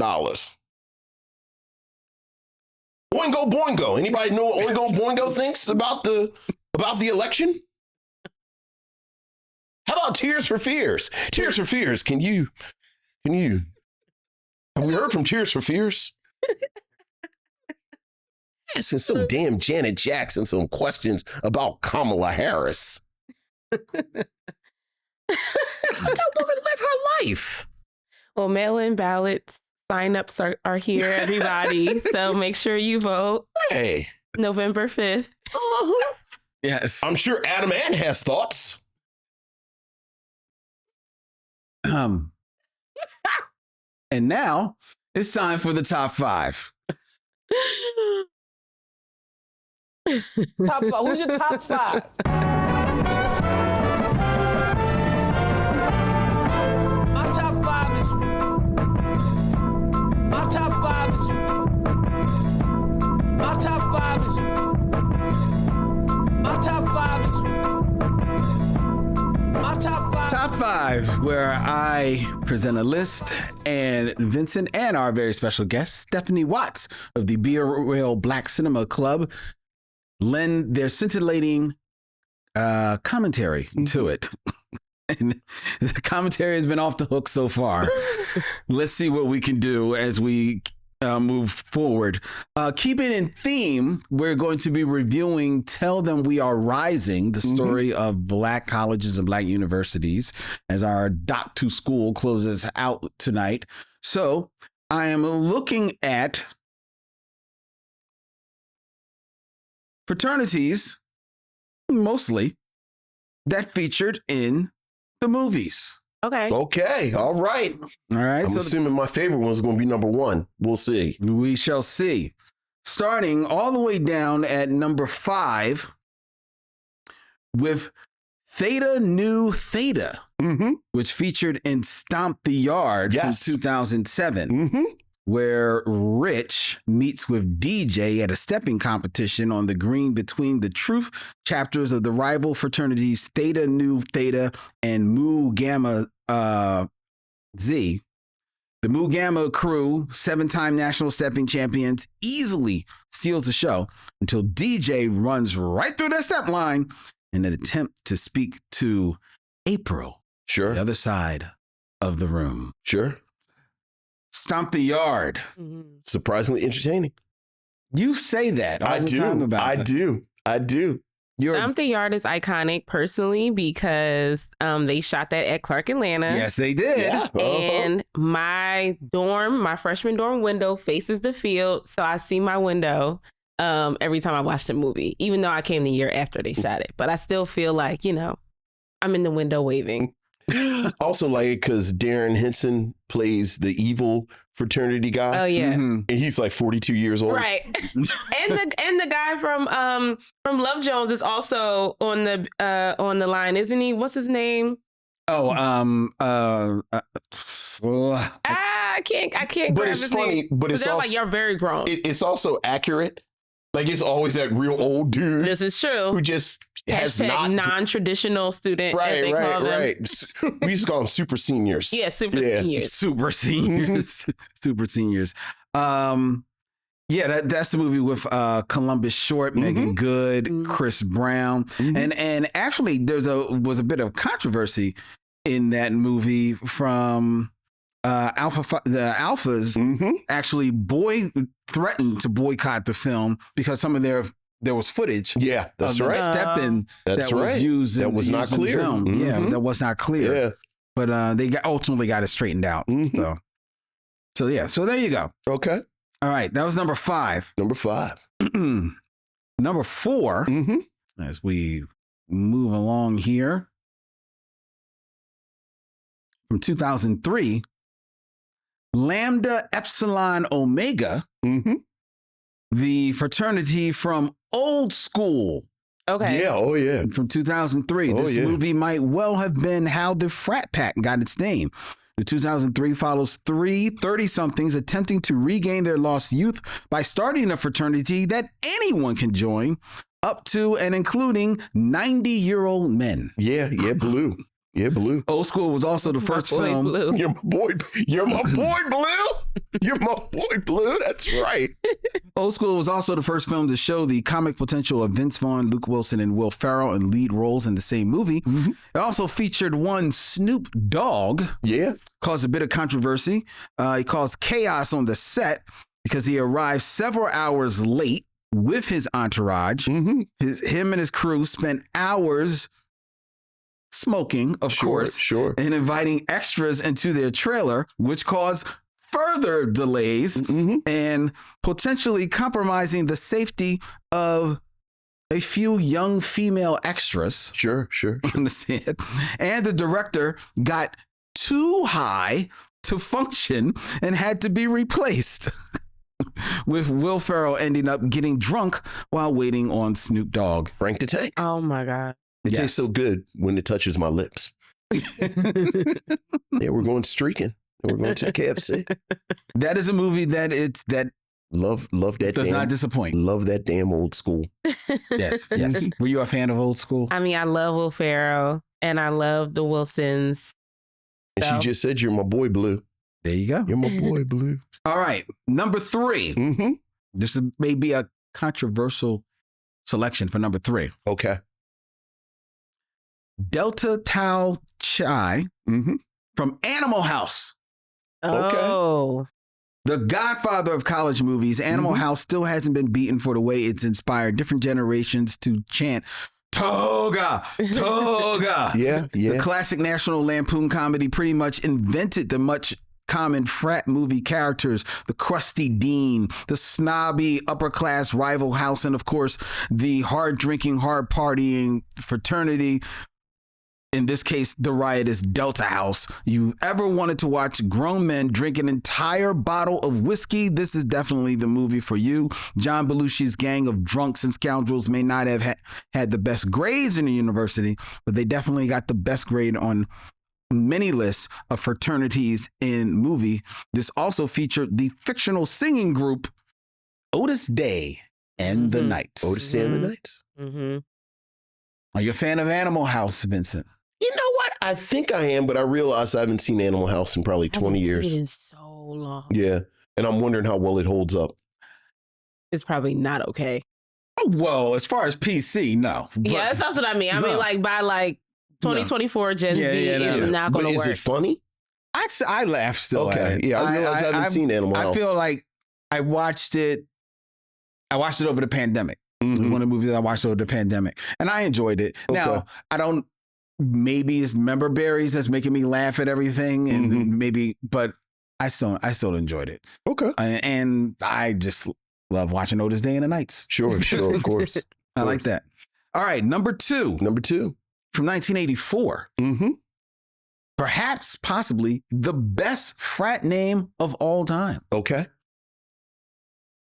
Oingo Boingo. Anybody know what Oingo Boingo thinks about the election? How about Tears for Fears? Tears for Fears, have we heard from Tears for Fears? Asking some damn Janet Jackson some questions about Kamala Harris. Let that woman live her life. Well, mail-in ballots, sign-ups are here, everybody. So make sure you vote. Hey. November 5th. Uh-huh. Yes. I'm sure Adam Ann has thoughts. And now it's time for the top 5. Top 5. Who's your top 5? Top 5, where I present a list, and Vincent and our very special guest, Stephanye Watts of the Beer Royal Black Cinema Club, lend their scintillating commentary to it. And the commentary has been off the hook so far. Let's see what we can do as we move forward. Keeping in theme, we're going to be reviewing Tell Them We Are Rising, the story of Black colleges and Black universities, as our Doc to School closes out tonight. So I am looking at fraternities, mostly, that featured in the movies. Okay. All right. All right. I'm assuming my favorite one is going to be number 1. We'll see. We shall see. Starting all the way down at number 5 with Theta Nu Theta, which featured in Stomp the Yard from 2007, where Rich meets with DJ at a stepping competition on the green between the truth chapters of the rival fraternities Theta Nu Theta and Mu Gamma Z. The Mu Gamma crew, 7-time national stepping champions, easily steals the show until DJ runs right through that step line in an attempt to speak to April, the other side of the room. Sure. Stomp the Yard. Surprisingly entertaining. You say that all the time about I do. Something Yard is iconic personally because they shot that at Clark Atlanta. Yes, they did. Yeah. And my freshman dorm window faces the field. So I see my window every time I watch the movie, even though I came the year after they shot it. But I still feel like, I'm in the window waving. Also, like, because Darren Henson plays the evil fraternity guy. Oh yeah, and he's like 42 years old, right? and the guy from Love Jones is also on the line, isn't he? What's his name? Oh, I can't. But grab it's his funny. name. But it's also like you're very grown. It's also accurate. Like, it's always that real old dude. This is true. Who just has not non-traditional student. Right. We used to call them super seniors. Yeah, seniors. Super seniors. Super seniors. Yeah, that's the movie with Columbus Short, Megan Good, Chris Brown, and actually was a bit of controversy in that movie from the Alphas. Actually, threatened to boycott the film because some of there was footage. Yeah, that's right. Stepping that's that right. was used. That was not clear. Yeah, that was not clear. Yeah, but they ultimately got it straightened out. So there you go. Okay. All right, that was number 5. Number 5. Number 4, as we move along here, from 2003, Lambda Epsilon Omega, the fraternity from Old School. Okay. Yeah, oh yeah. From 2003. This movie might well have been how the frat pack got its name. The 2003 follows 3 30-somethings attempting to regain their lost youth by starting a fraternity that anyone can join, up to and including 90-year-old men. Yeah, Blue. Yeah, Blue. Old School was also the first film. Blue. You're my boy. You're my boy, Blue. You're my boy, Blue. That's right. Old School was also the first film to show the comic potential of Vince Vaughn, Luke Wilson, and Will Ferrell in lead roles in the same movie. It also featured one Snoop Dogg. Yeah. Caused a bit of controversy. He caused chaos on the set because he arrived several hours late with his entourage. Him and his crew spent hours smoking, of course, and inviting extras into their trailer, which caused further delays and potentially compromising the safety of a few young female extras. Sure. On the set. And the director got too high to function and had to be replaced. With Will Ferrell ending up getting drunk while waiting on Snoop Dogg. Frank the Tank. Oh my God. It tastes so good when it touches my lips. Yeah, we're going streaking. We're going to the KFC. That is a movie that love that. Does not disappoint. Love that damn Old School. Yes. Were you a fan of Old School? I mean, I love Will Ferrell and I love the Wilsons. And she just said, "You're my boy, Blue." There you go. You're my boy, Blue. All right, number 3. This may be a controversial selection for number 3. Okay. Delta Tau Chai from Animal House. Oh. Okay. The godfather of college movies, Animal House still hasn't been beaten for the way it's inspired different generations to chant, Toga, Toga. Yeah. The classic National Lampoon comedy pretty much invented the much common frat movie characters, the crusty dean, the snobby upper-class rival house, and of course, the hard-drinking, hard-partying fraternity. In this case, the riotous Delta House. You ever wanted to watch grown men drink an entire bottle of whiskey? This is definitely the movie for you. John Belushi's gang of drunks and scoundrels may not have had the best grades in the university, but they definitely got the best grade on many lists of fraternities in movie. This also featured the fictional singing group Otis Day and the Knights. Otis Day and the Knights. Are you a fan of Animal House, Vincent? You know what? I think I am, but I realize I haven't seen Animal House in probably 20 years. It is so long. Yeah. And I'm wondering how well it holds up. It's probably not okay. Well, as far as PC, no. But yeah, that's what I mean. I mean, like by like 2024 Gen Z is not going to work. Is it funny? I laugh still. Okay. Yeah, I realize I haven't seen Animal House. I feel like I watched it I watched it over the pandemic. It was one of the movies I watched over the pandemic, and I enjoyed it. Okay. Now, I don't. Maybe it's member berries that's making me laugh at everything, and but I still enjoyed it. Okay. And I just love watching Otis Day and the Nights. Sure, of course. I like that. All right, number two from 1984. Perhaps, possibly the best frat name of all time. Okay.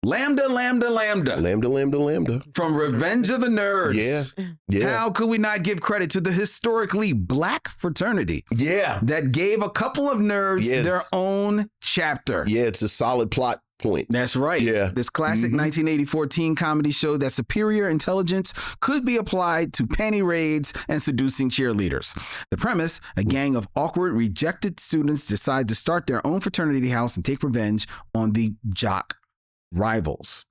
Lambda, Lambda, Lambda. Lambda, Lambda, Lambda. From Revenge of the Nerds. Yeah. How could we not give credit to the historically black fraternity? Yeah. That gave a couple of nerds their own chapter. Yeah, it's a solid plot point. That's right. Yeah. This classic 1984 teen comedy showed that superior intelligence could be applied to panty raids and seducing cheerleaders. The premise, a gang of awkward, rejected students decide to start their own fraternity house and take revenge on the jock rivals.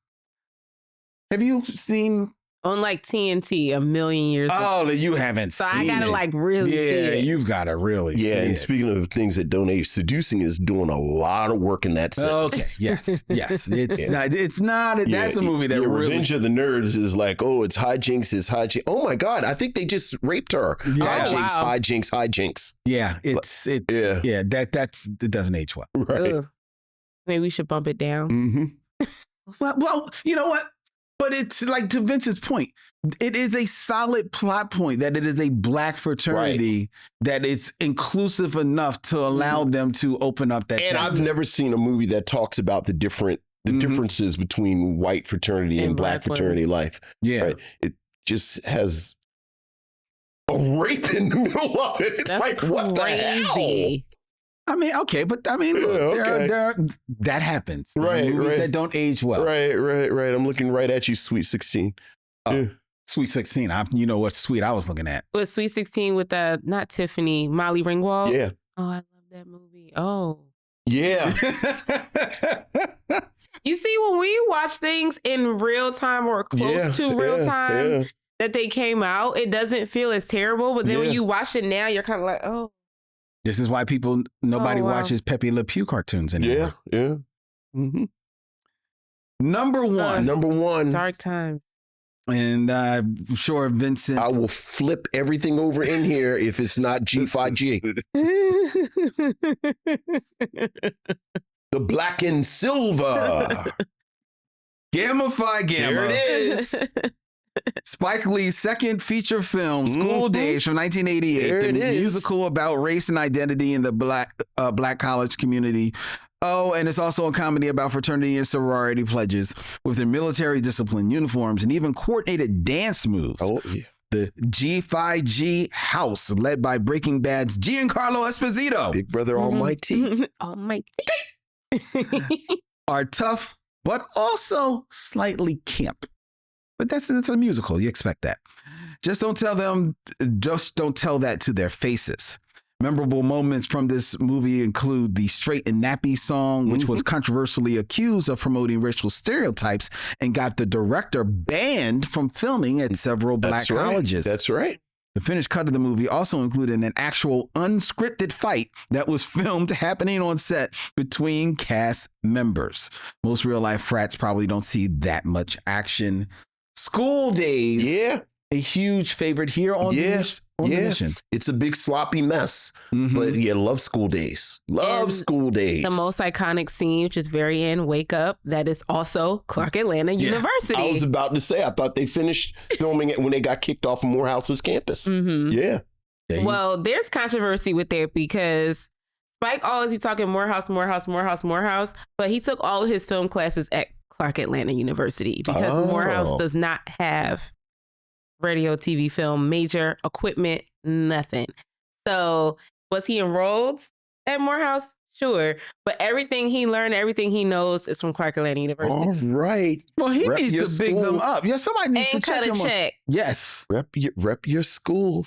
Have you seen on like TNT a million years ago? Oh, you haven't so seen it. I gotta like really see it. You've gotta really see and it. Speaking of things that don't age, seducing is doing a lot of work in that sense. Okay, yes. It's not, that's a movie that really... Revenge of the Nerds is like, oh, it's hijinks. Oh my God, I think they just raped her. Yeah. Hijinks. Yeah, it doesn't age well. Right. Ugh. Maybe we should bump it down. Well, you know what? But it's like, to Vince's point, it is a solid plot point that it is a black fraternity, that it's inclusive enough to allow them to open up that And chapter. I've never seen a movie that talks about the differences between white fraternity and black fraternity life. Yeah. Right? It just has a rape in the middle of it. It's That's like, what the hell? I mean, okay, but I mean, look, that happens. There are movies that don't age well. Right. I'm looking right at you, Sweet 16. Sweet 16. You know what sweet I was looking at. With Sweet 16 with not Tiffany, Molly Ringwald. Yeah. Oh, I love that movie. Oh. Yeah. You see, when we watch things in real time or close to real time that they came out, it doesn't feel as terrible. But then when you watch it now, you're kind of like, oh. This is why nobody watches Pepe Le Pew cartoons anymore. Yeah. Number one. Dark Time. And I'm sure Vincent... I will flip everything over in here if it's not G5G. The Black and Silver. Gamma Phi Gamma. There it is. Spike Lee's second feature film, School Days from 1988. There it is. Musical about race and identity in the black college community. Oh, and it's also a comedy about fraternity and sorority pledges with their military discipline, uniforms, and even coordinated dance moves. Oh, yeah. The G5G House, led by Breaking Bad's Giancarlo Esposito. Big Brother Almighty. Almighty. Are tough, but also slightly camp. But it's a musical. You expect that. Just don't tell that to their faces. Memorable moments from this movie include the Straight and Nappy song, which was controversially accused of promoting racial stereotypes and got the director banned from filming at several black colleges. That's right. The finished cut of the movie also included an actual unscripted fight that was filmed happening on set between cast members. Most real life frats probably don't see that much action. School Days. Yeah. A huge favorite here on the Mission. It's a big sloppy mess. But love School Days. School Days. The most iconic scene, which is very end, Wake Up, that is also Clark Atlanta University. I was about to say, I thought they finished filming it when they got kicked off of Morehouse's campus. Yeah. Well, there's controversy with that because Spike always be talking Morehouse, but he took all of his film classes at Clark Atlanta University because Morehouse does not have radio, TV, film, major equipment, nothing. So was he enrolled at Morehouse? Sure. But everything he learned, everything he knows is from Clark Atlanta University. All right. Well, he needs to big them up. Yeah, somebody needs to check him check. Yes. Rep your school.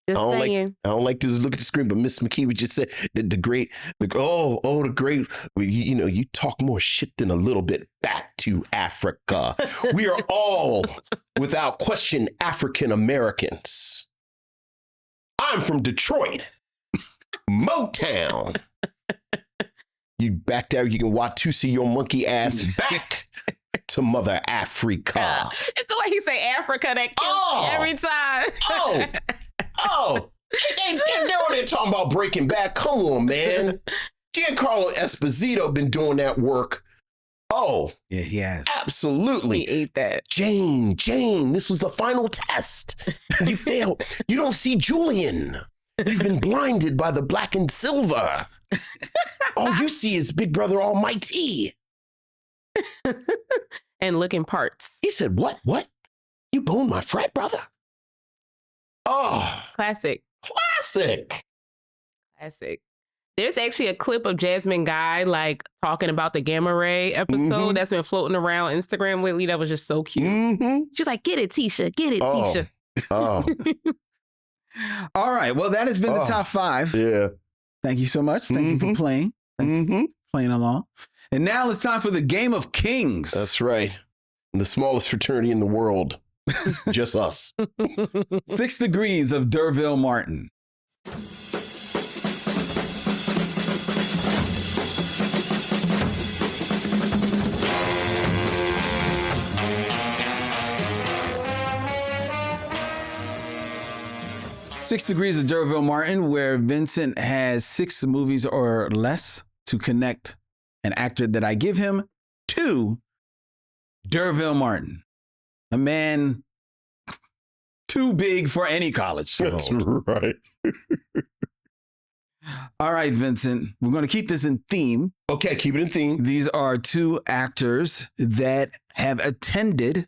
Just saying. I don't like to look at the screen, but Miss McKee would just say the great, you talk more shit than a little bit. Back to Africa. We are all, without question, African Americans. I'm from Detroit, Motown. You back there, you can Watusi your monkey ass back to Mother Africa. It's the way he say Africa that kills me every time. They're already talking about Breaking Bad. Come on, man. Giancarlo Esposito been doing that work. Oh, yeah, he has. Absolutely. He ate that. Jane, this was the final test. You failed. You don't see Julian. You've been blinded by the black and silver. All you see is Big Brother Almighty. And looking parts. He said, what? You boned my frat brother? Oh. Classic. There's actually a clip of Jasmine Guy like talking about the Gamma Ray episode that's been floating around Instagram lately. That was just so cute. She's like, get it, Tisha. Get it, Tisha. Oh. All right. Well, that has been the top 5. Yeah. Thank you so much. Thank you for playing. Thanks for playing along. And now it's time for the Game of Kings. That's right. The smallest fraternity in the world. Just us. 6 Degrees of D'Urville Martin. Six Degrees of D'Urville Martin, where Vincent has 6 movies or less to connect an actor that I give him to D'Urville Martin, a man too big for any college to That's hold. right. All right, Vincent, we're going to keep this in theme. Okay, keep it in theme. These are 2 actors that have attended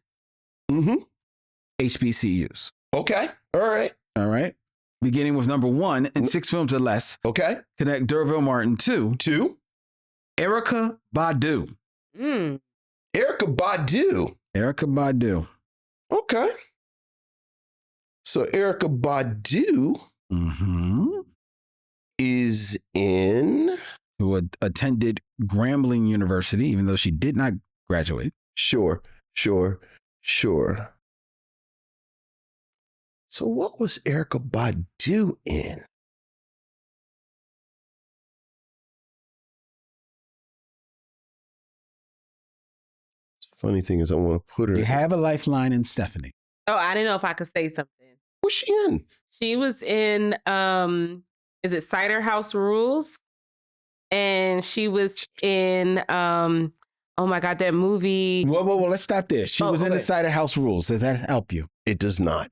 HBCUs. Okay, all right. Beginning with number 1 in 6 films or less. Okay. Connect D'Urville Martin to Erykah Badu. Erykah Badu. Okay. So Erykah Badu is in... Who attended Grambling University, even though she did not graduate. Sure. So what was Erykah Badu in? Funny thing is, I want to put her. You have a lifeline in Stephanye. Oh, I didn't know if I could say something. What's she in? She was in, is it Cider House Rules? And she was in, oh my God, that movie. Whoa, let's stop there. She was in the Cider House Rules. Does that help you? It does not.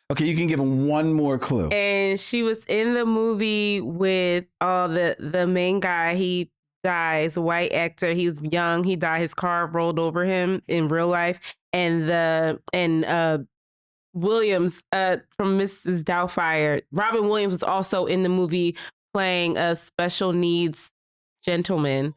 Okay, you can give him one more clue. And she was in the movie with the main guy. He dies, white actor. He was young. He died. His car rolled over him in real life. And Williams from Mrs. Doubtfire, Robin Williams was also in the movie playing a special needs gentleman.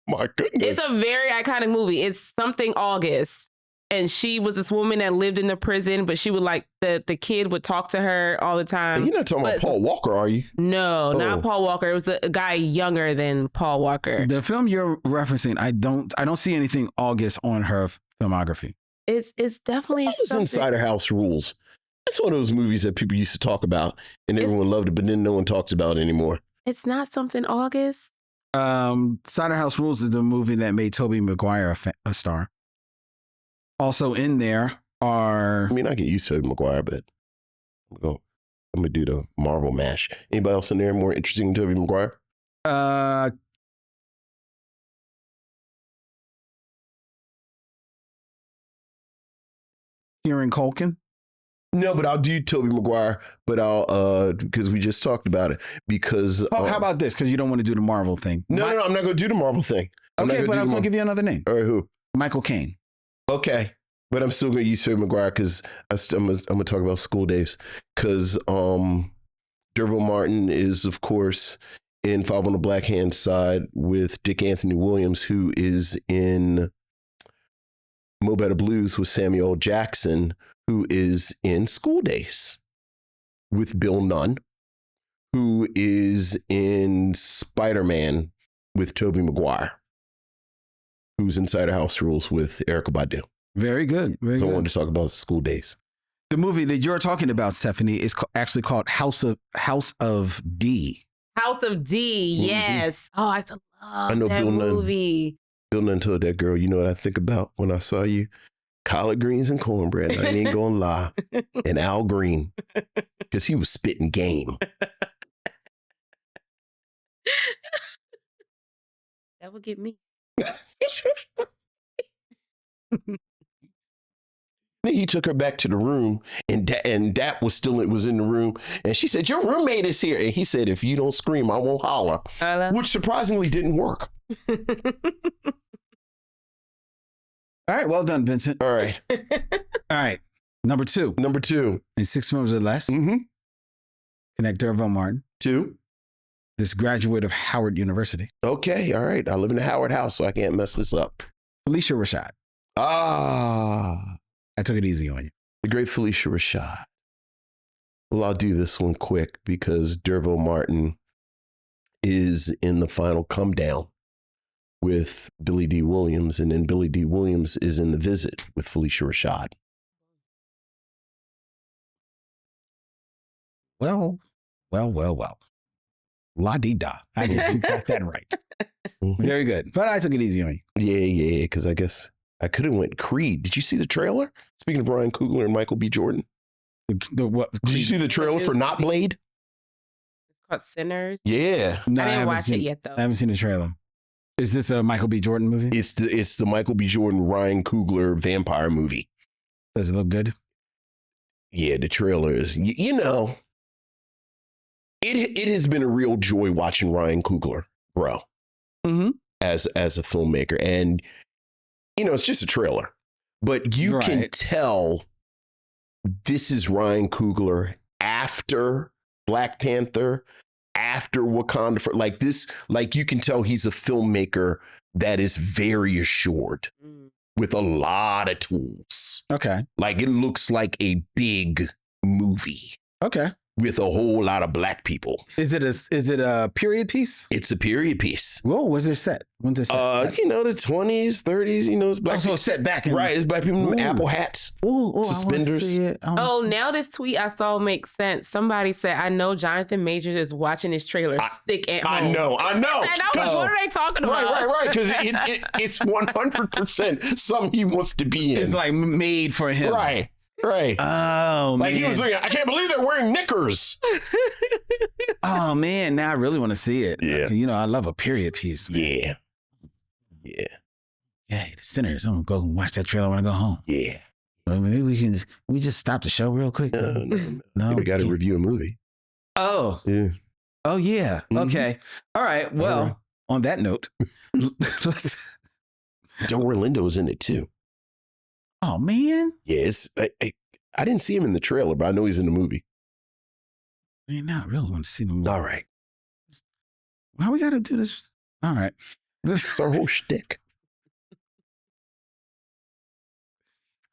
My goodness. It's a very iconic movie. It's something August. And she was this woman that lived in the prison, but she would like the kid would talk to her all the time. You're not talking about Paul Walker, are you? No, not Paul Walker. It was a guy younger than Paul Walker. The film you're referencing, I don't see anything August on her filmography. It's definitely It was in Cider House Rules. That's one of those movies that people used to talk about and everyone loved it, but then no one talks about it anymore. It's not something August. Cider House Rules is the movie that made Tobey Maguire a star. Also in there are... I mean, I get used to Tobey Maguire, but I'm going to do the Marvel mash. Anybody else in there more interesting than Tobey Maguire? Kieran Culkin? No, but I'll do Tobey Maguire, but I'll, because we just talked about it, because... how about this? Because you don't want to do the Marvel thing. No, I'm not going to do the Marvel thing. Okay, but I'm going to give you another name. All right, who? Michael Caine. Okay, but I'm still going to use Tobey Maguire because I'm going to talk about School Days, because D'Urville Martin is, of course, in Five on the Black Hand Side with Dick Anthony Williams, who is in Mo Better Blues with Samuel L. Jackson, who is in School Days with Bill Nunn, who is in Spider-Man with Tobey Maguire, who's in Cider House Rules with Erykah Badu. Very good. Very so good. I wanted to talk about School Days. The movie that you're talking about, Stephanie, is actually called House of D. House of D, yes. Oh, I love that Bill movie. Bill Nunn told that girl, you know what I think about when I saw you? Collard greens and cornbread. I ain't gonna lie. And Al Green, because he was spitting game. That would get me. Then he took her back to the room, and Dap was in the room, and she said, "Your roommate is here," and he said, "If you don't scream, I won't holler," which surprisingly didn't work. All right, well done, Vincent. All right. All right, number two. In 6 films or less, connect Derville Martin. 2. This graduate of Howard University. Okay, all right. I live in the Howard house, so I can't mess this up. Felicia Rashad. I took it easy on you. The great Felicia Rashad. Well, I'll do this one quick because Derville Martin is in the final come down with Billy D. Williams, and then Billy D. Williams is in The Visit with Felicia Rashad. Well. La-dee-da. I guess you got that right. Very good. But I took it easy on you. Yeah, because I guess I could have went Creed. Did you see the trailer? Speaking of Ryan Coogler and Michael B. Jordan. What? Did you see the trailer for Not Blade? It's called Sinners. Yeah. No, I didn't watch it yet, though. I haven't seen the trailer. Is this a Michael B. Jordan movie? It's the Michael B. Jordan, Ryan Coogler vampire movie. Does it look good? Yeah, the trailer is, you know, it has been a real joy watching Ryan Coogler grow as a filmmaker. And, you know, it's just a trailer, but you can tell this is Ryan Coogler after Black Panther, after Wakanda, like this, like you can tell he's a filmmaker that is very assured with a lot of tools. Okay. Like it looks like a big movie. Okay. With a whole lot of Black people. Is it a period piece? It's a period piece. Whoa, when's it set? When's it set? You know, the 20s, 30s, you know, it's Black people. So set back in. Right, it's Black people with apple hats. Suspenders. Now this tweet I saw makes sense. Somebody said, I know Jonathan Majors is watching his trailer sick at home. I know. And I was, what are they talking about? Right, because it's 100% something he wants to be in. It's like made for him. Right. Oh, like man. he was like, I can't believe they're wearing knickers. Oh, man. Now I really want to see it. Yeah. You know, I love a period piece. Man. Yeah. Yeah, the Sinners. I'm going to go watch that trailer when I go home. Yeah. Well, maybe we just stop the show real quick. No, we got to review a movie. Oh. Yeah. Oh, yeah. Okay. All right. Well, on that note, Joe Orlando's in it too. Oh, man. Yes. I didn't see him in the trailer, but I know he's in the movie. Man, now I really want to see the movie. All right. Why we got to do this? All right. It's our whole shtick.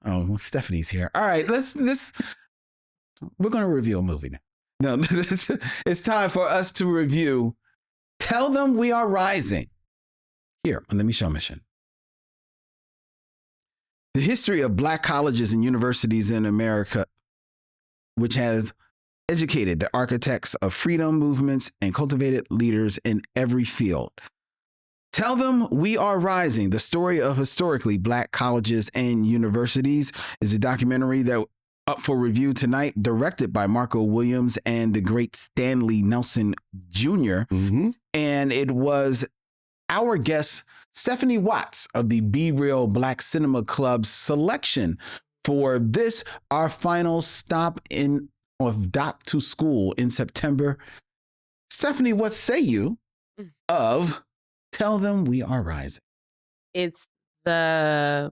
Oh, well, Stephanie's here. All right. We're going to review a movie now. No, it's time for us to review Tell Them We Are Rising here on the Micheaux Mission. The history of Black colleges and universities in America, which has educated the architects of freedom movements and cultivated leaders in every field. Tell Them We Are Rising, the story of historically Black colleges and universities, is a documentary that up for review tonight, directed by Marco Williams and the great Stanley Nelson Jr. And it was our guest, Stephanye Watts of the Be Real Black Cinema Club's selection for this, our final stop of Doc to School in September. Stephanie, what say you of Tell Them We Are Rising? It's the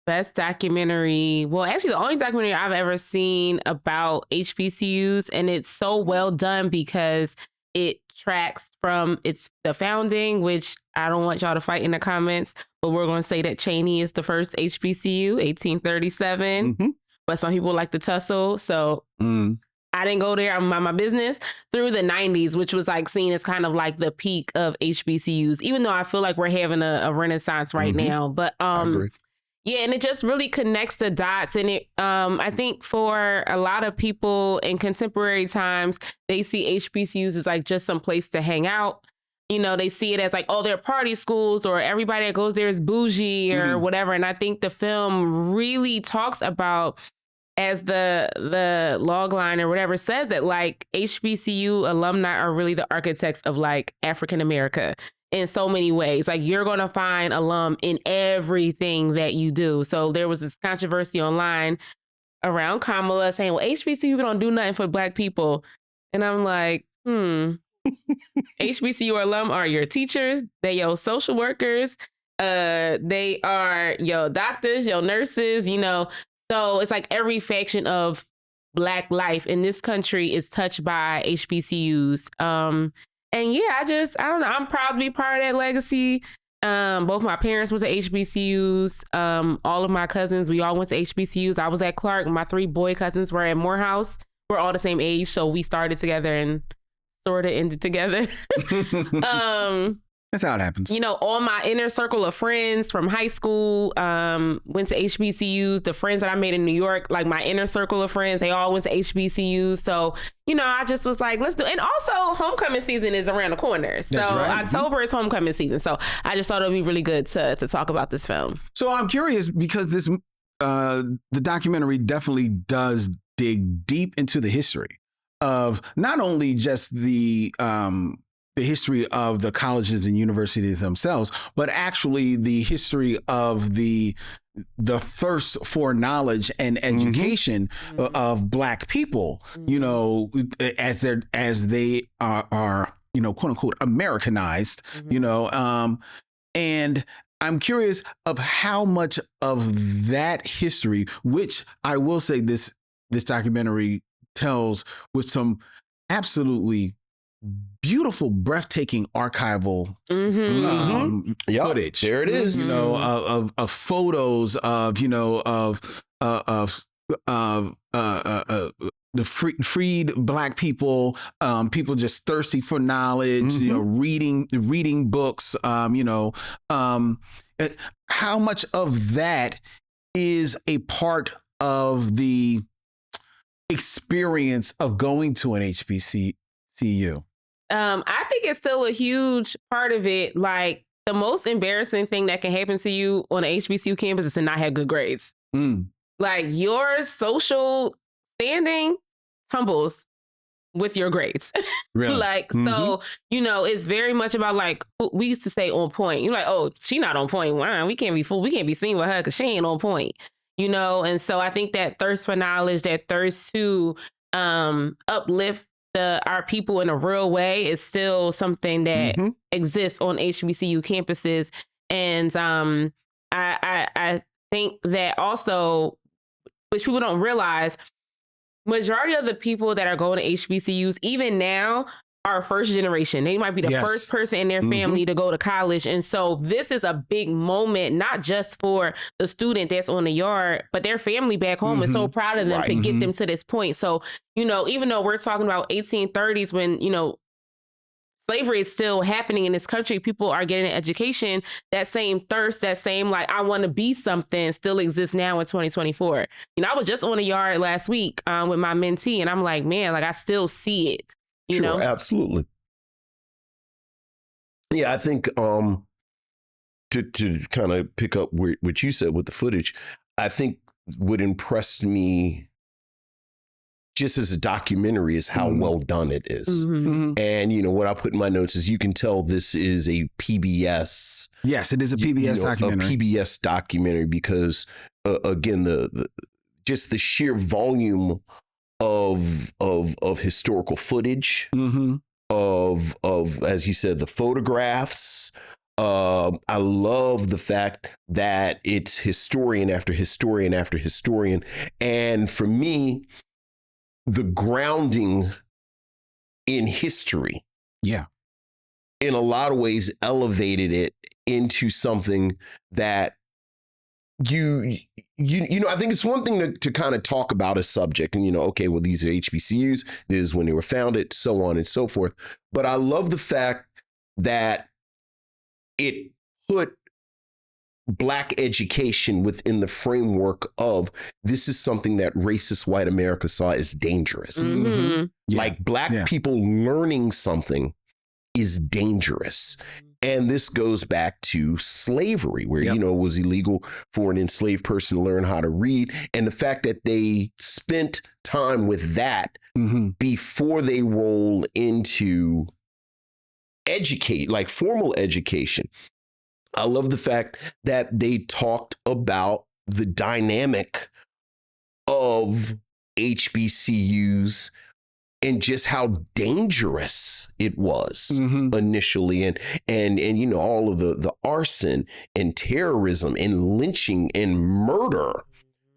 best documentary. Well, actually, the only documentary I've ever seen about HBCUs, and it's so well done because it tracks from the founding, which I don't want y'all to fight in the comments, but we're going to say that Cheney is the first HBCU, 1837. But some people like to tussle, so I didn't go there. I'm mind my business. Through the 90s, which was like seen as kind of like the peak of HBCUs, even though I feel like we're having a renaissance right now. But yeah, and it just really connects the dots. And it, I think for a lot of people in contemporary times, they see HBCUs as like just some place to hang out. they see it as like, oh, they're party schools, or everybody that goes there is bougie or whatever. And I think the film really talks about, as the log line or whatever says, that like HBCU alumni are really the architects of like African America in so many ways. Like, you're going to find alum in everything that you do. So there was this controversy online around Kamala saying, well, HBCU don't do nothing for Black people. And I'm like, HBCU alum are your teachers, they your social workers, they are your doctors, your nurses, So it's like every faction of Black life in this country is touched by HBCUs. And yeah, I don't know. I'm proud to be part of that legacy. Both my parents was at HBCUs. All of my cousins, we all went to HBCUs. I was at Clark. My 3 boy cousins were at Morehouse. We're all the same age, so we started together and sort of ended together. That's how it happens. All my inner circle of friends from high school went to HBCUs. The friends that I made in New York, like my inner circle of friends, they all went to HBCUs. So, I just was like, let's do it. And also, homecoming season is around the corner. So right. October is homecoming season. So I just thought it would be really good to talk about this film. So I'm curious, because this the documentary definitely does dig deep into the history of not only just the history of the colleges and universities themselves, but actually the history of the thirst for knowledge and education of Black people, as they are quote unquote Americanized, and I'm curious of how much of that history, which I will say this documentary tells with some absolutely beautiful, breathtaking archival footage. There it is. Of photos of the freed Black people, people just thirsty for knowledge, reading books, how much of that is a part of the experience of going to an HBCU? I think it's still a huge part of it. Like, the most embarrassing thing that can happen to you on an HBCU campus is to not have good grades. Like, your social standing tumbles with your grades. Really? So, it's very much about, like, we used to say on point. You're like, oh, she not on point. Wow, we can't be fooled. We can't be seen with her because she ain't on point. And so I think that thirst for knowledge, that thirst to uplift our people in a real way is still something that exists on HBCU campuses. And I think that also, which people don't realize, majority of the people that are going to HBCUs, even now, are first generation. They might be the first person in their family to go to college. And so this is a big moment, not just for the student that's on the yard, but their family back home is so proud of them to get them to this point. So, even though we're talking about 1830s when, slavery is still happening in this country, people are getting an education, that same thirst, that same, like, I want to be something still exists now in 2024. I was just on the yard last week with my mentee, and I'm like, man, like, I still see it. Sure, absolutely. Yeah, I think to kind of pick up what you said with the footage, I think what impressed me just as a documentary is how well done it is. And, what I put in my notes is you can tell this is a PBS. Yes, it is a PBS documentary. A PBS documentary because, again, the just the sheer volume of historical footage, of as you said, the photographs. I love the fact that it's historian after historian after historian. And for me, the grounding in history, in a lot of ways elevated it into something that I think it's one thing to kind of talk about a subject and, okay, well, these are HBCUs, this is when they were founded, so on and so forth. But I love the fact that it put Black education within the framework of this is something that racist white America saw as dangerous. Like Black people learning something is dangerous. And this goes back to slavery, where, you know, it was illegal for an enslaved person to learn how to read. And the fact that they spent time with that before they roll into formal education. I love the fact that they talked about the dynamic of HBCUs and just how dangerous it was initially, and you know, all of the arson and terrorism and lynching and murder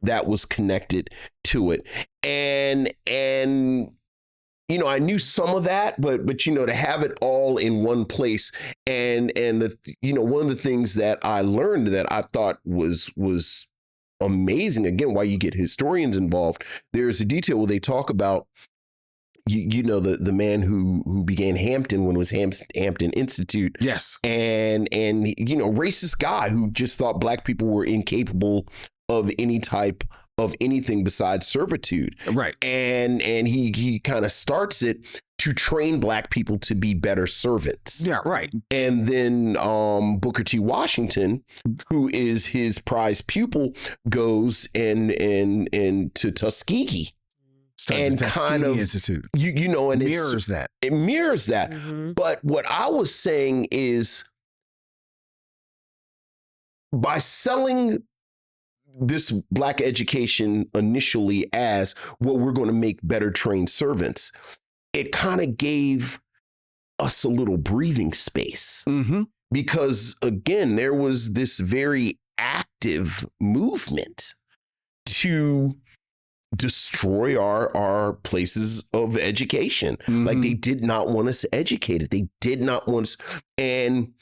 that was connected to it. And you know, I knew some of that, but you know, to have it all in one place, and the, you know, one of the things that I learned that I thought was amazing, again, why you get historians involved, there's a detail where they talk about, you know, the man who began Hampton when it was Hampton Institute. Yes. And you know, racist guy who just thought Black people were incapable of any type of anything besides servitude. Right. And he kind of starts it to train Black people to be better servants. Yeah, right. And then Booker T. Washington, who is his prized pupil, goes and to Tuskegee. And kind of Institute. You know, and mirrors that. It mirrors that. But what I was saying is, by selling this Black education initially as, well, we're going to make better trained servants, it kind of gave us a little breathing space. Because again, there was this very active movement to destroy our places of education. Like, they did not want us educated. They did not want us. And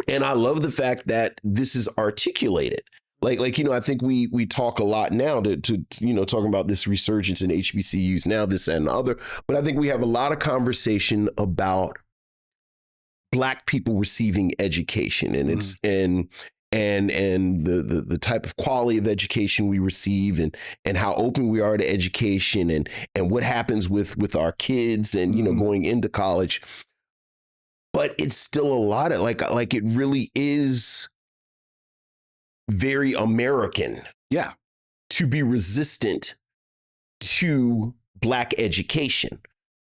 I love the fact that this is articulated. Like, you know, I think we talk a lot now to you know, talking about this resurgence in HBCUs now, this, that, and the other. But I think we have a lot of conversation about Black people receiving education, and it's and the type of quality of education we receive, and how open we are to education, and what happens with our kids, and you know, going into college. But it's still a lot of like it really is very American, to be resistant to Black education,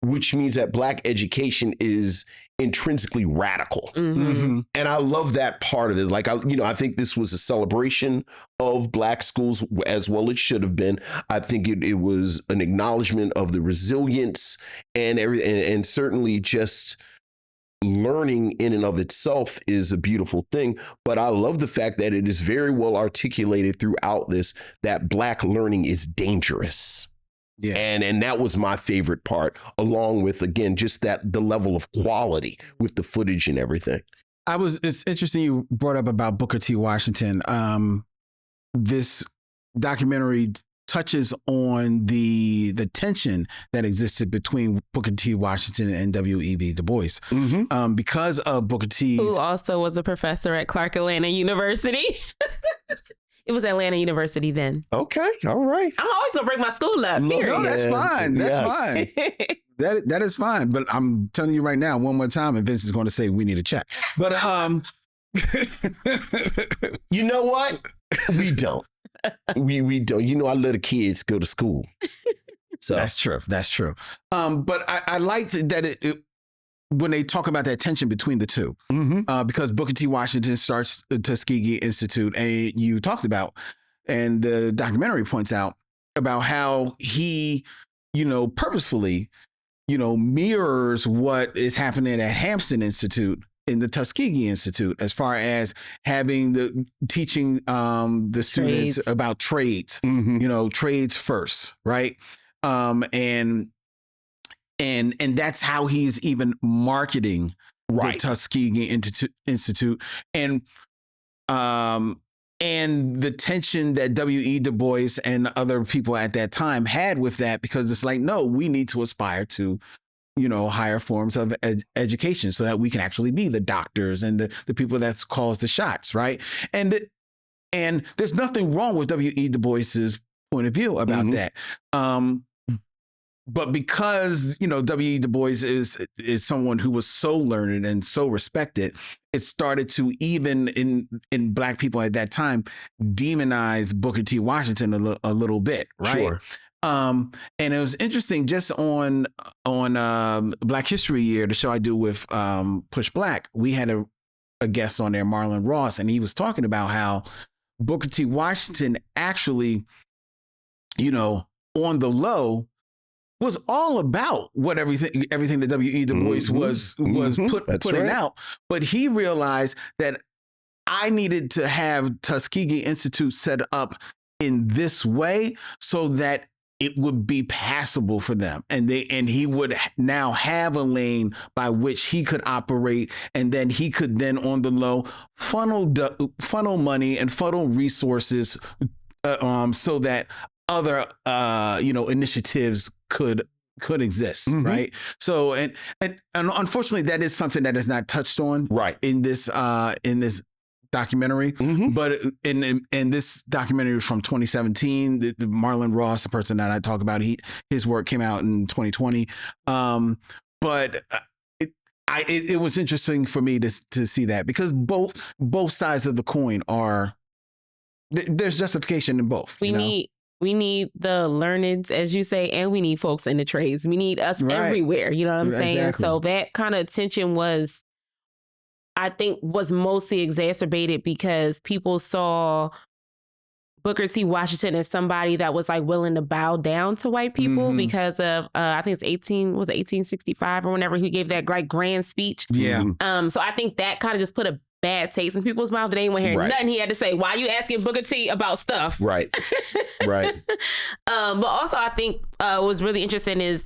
which means that Black education is intrinsically radical. And I love that part of it. Like, I think this was a celebration of Black schools, as well it should have been. I think it was an acknowledgement of the resilience and everything, and certainly just learning in and of itself is a beautiful thing. But I love the fact that it is very well articulated throughout this, that Black learning is dangerous. Yeah. And that was my favorite part, along with, again, just that the level of quality with the footage and everything. It's interesting you brought up about Booker T. Washington. This documentary touches on the tension that existed between Booker T. Washington and W.E.B. Du Bois, because of Booker T's, who also was a professor at Clark Atlanta University. It was Atlanta University then. Okay, all right. I'm always gonna bring my school up. No, that's fine. That's fine. That is fine. But I'm telling you right now, one more time, and Vince is going to say we need a check. But you know what? We don't. We don't. You know, I let the kids go to school. So that's true. That's true. But I like that it when they talk about that tension between the two, because Booker T. Washington starts the Tuskegee Institute, and you talked about, and the documentary points out about how he, you know, purposefully, you know, mirrors what is happening at Hampton Institute in the Tuskegee Institute, as far as having teaching the students about trades, you know, trades first, right? And that's how he's even marketing the Tuskegee Institute, and the tension that W.E. Du Bois and other people at that time had with that, because it's like, no, we need to aspire to, you know, higher forms of education so that we can actually be the doctors and the people that calls the shots, right? And there's nothing wrong with W.E. Du Bois's point of view about that. but because, W.E. Du Bois is someone who was so learned and so respected, it started to, even in Black people at that time, demonize Booker T. Washington a little bit, right? Sure. And it was interesting, just on Black History Year, the show I do with Push Black, we had a guest on there, Marlon Ross, and he was talking about how Booker T. Washington actually, on the low, was all about what everything that W.E. Du Bois was putting out. But he realized that I needed to have Tuskegee Institute set up in this way so that it would be passable for them. And he would now have a lane by which he could operate. And then he could then on the low funnel money and funnel resources so that other, initiatives could exist. Right. So, and unfortunately that is something that is not touched on in this documentary, but in this documentary from 2017, the Marlon Ross, the person that I talk about, his work came out in 2020. But it was interesting for me to see that, because both sides of the coin there's justification in both. We need the learneds, as you say, and we need folks in the trades. We need us everywhere. You know what I'm saying? Exactly. So that kind of tension was mostly exacerbated because people saw Booker T. Washington as somebody that was like willing to bow down to white people because of, I think it's 1865 or whenever he gave that like grand speech. Yeah. So I think that kind of just put a bad taste in people's mouth. They didn't want to hear nothing he had to say. Why are you asking Booker T about stuff? Right. Right. But also I think what was really interesting is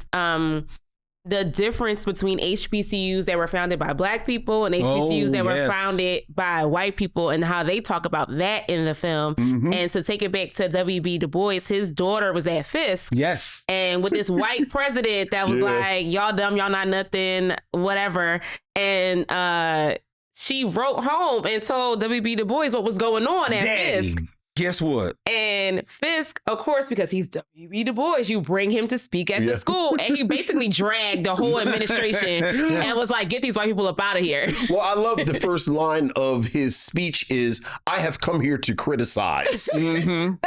the difference between HBCUs that were founded by Black people and HBCUs that were founded by white people, and how they talk about that in the film. And to take it back to W.B. Du Bois, his daughter was at Fisk. Yes. And with this white president that was like, y'all dumb, y'all not nothing, whatever. And she wrote home and told W.B. Du Bois what was going on at Fisk. Guess what? And Fisk, of course, because he's W.B. Du Bois, you bring him to speak at the school. And he basically dragged the whole administration and was like, get these white people up out of here. Well, I love the first line of his speech is, I have come here to criticize. And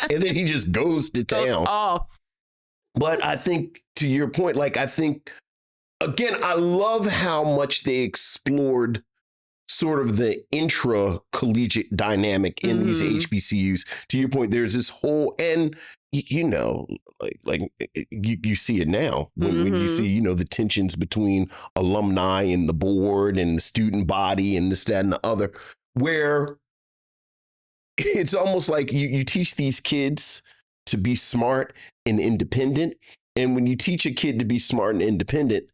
then he just goes to town. But I think, to your point, again, I love how much they explored sort of the intra-collegiate dynamic in these HBCUs. To your point, there's this whole, and you see it now when you see, the tensions between alumni and the board and the student body and this, that, and the other, where it's almost like you teach these kids to be smart and independent. And when you teach a kid to be smart and independent,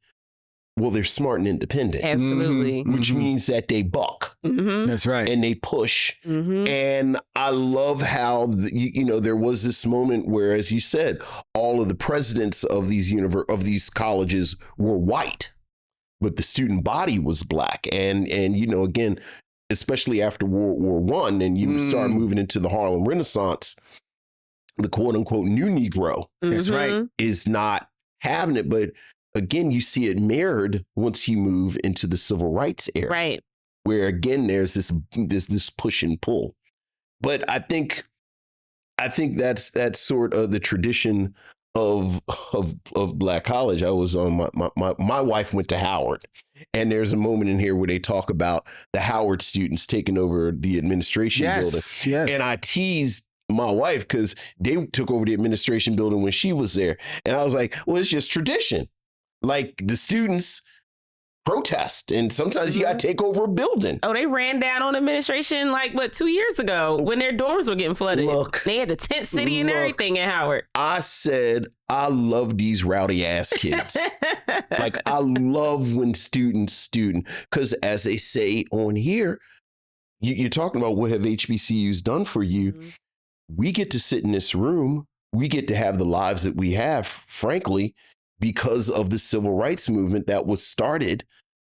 well, they're smart and independent. Absolutely. Which means that they buck. That's right. And they push. And I love how, there was this moment where, as you said, all of the presidents of these colleges were white, but the student body was Black. And again, especially after World War I, and you start moving into the Harlem Renaissance, the quote unquote new Negro, that's right, is not having it. But again, you see it mirrored once you move into the civil rights era, right? Where again, there's this push and pull. But I think that's sort of the tradition of Black college. I was on my wife went to Howard, and there's a moment in here where they talk about the Howard students taking over the administration building. Yes. And I teased my wife because they took over the administration building when she was there, and I was like, well, it's just tradition. Like the students protest, and sometimes you got to take over a building. Oh, they ran down on administration 2 years ago when their dorms were getting flooded. Look, they had the tent city and everything at Howard. I said, I love these rowdy ass kids. I love when student, because as they say on here, you're talking about what have HBCUs done for you. We get to sit in this room. We get to have the lives that we have, frankly, because of the civil rights movement that was started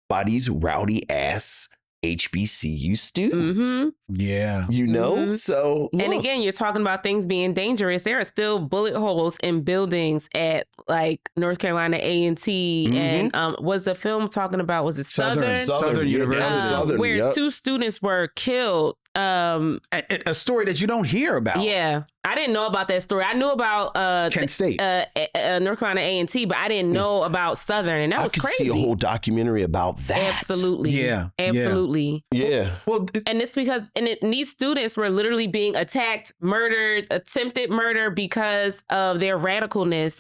by these rowdy ass HBCU students. Mm-hmm. Yeah. You know? So look. And again, you're talking about things being dangerous. There are still bullet holes in buildings at like North Carolina A&T and was the film talking about, was it Southern University, Southern, where 2 students were killed. A story that you don't hear about. Yeah, I didn't know about that story. I knew about Kent State, North Carolina A&T, but I didn't know about Southern, and that was crazy. I could see a whole documentary about that. Absolutely, yeah, absolutely, yeah. Well, and it's because these students were literally being attacked, murdered, attempted murder because of their radicalness.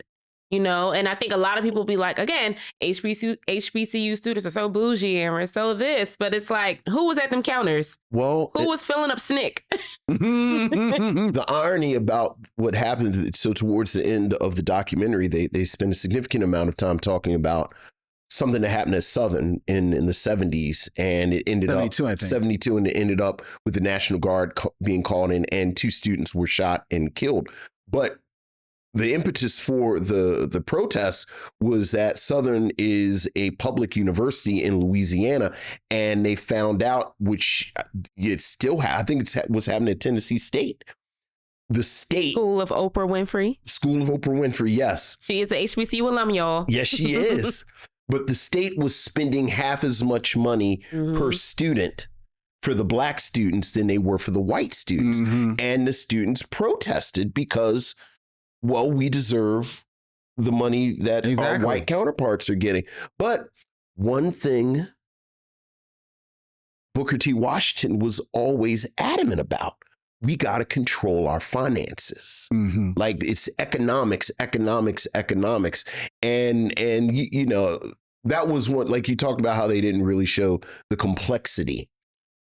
You know, and I think a lot of people be like, again, HBCU students are so bougie and we're so this, but it's like, who was at them counters? Well, who was filling up SNCC? The irony about what happened, so towards the end of the documentary, they spend a significant amount of time talking about something that happened at Southern in the 70s, and it ended 72, up, I think. 72, and it ended up with the National Guard being called in, and 2 students were shot and killed. But the impetus for the protests was that Southern is a public university in Louisiana, and they found out, which it's still, I think it's what's happening at Tennessee State. The state School of Oprah Winfrey, yes. She is an HBCU alum, y'all. Yes, she is. But the state was spending half as much money per student for the black students than they were for the white students. And the students protested because, well, we deserve the money that our white counterparts are getting. But one thing Booker T. Washington was always adamant about, we got to control our finances. Like, it's economics. And you know, that was what, like, you talked about how they didn't really show the complexity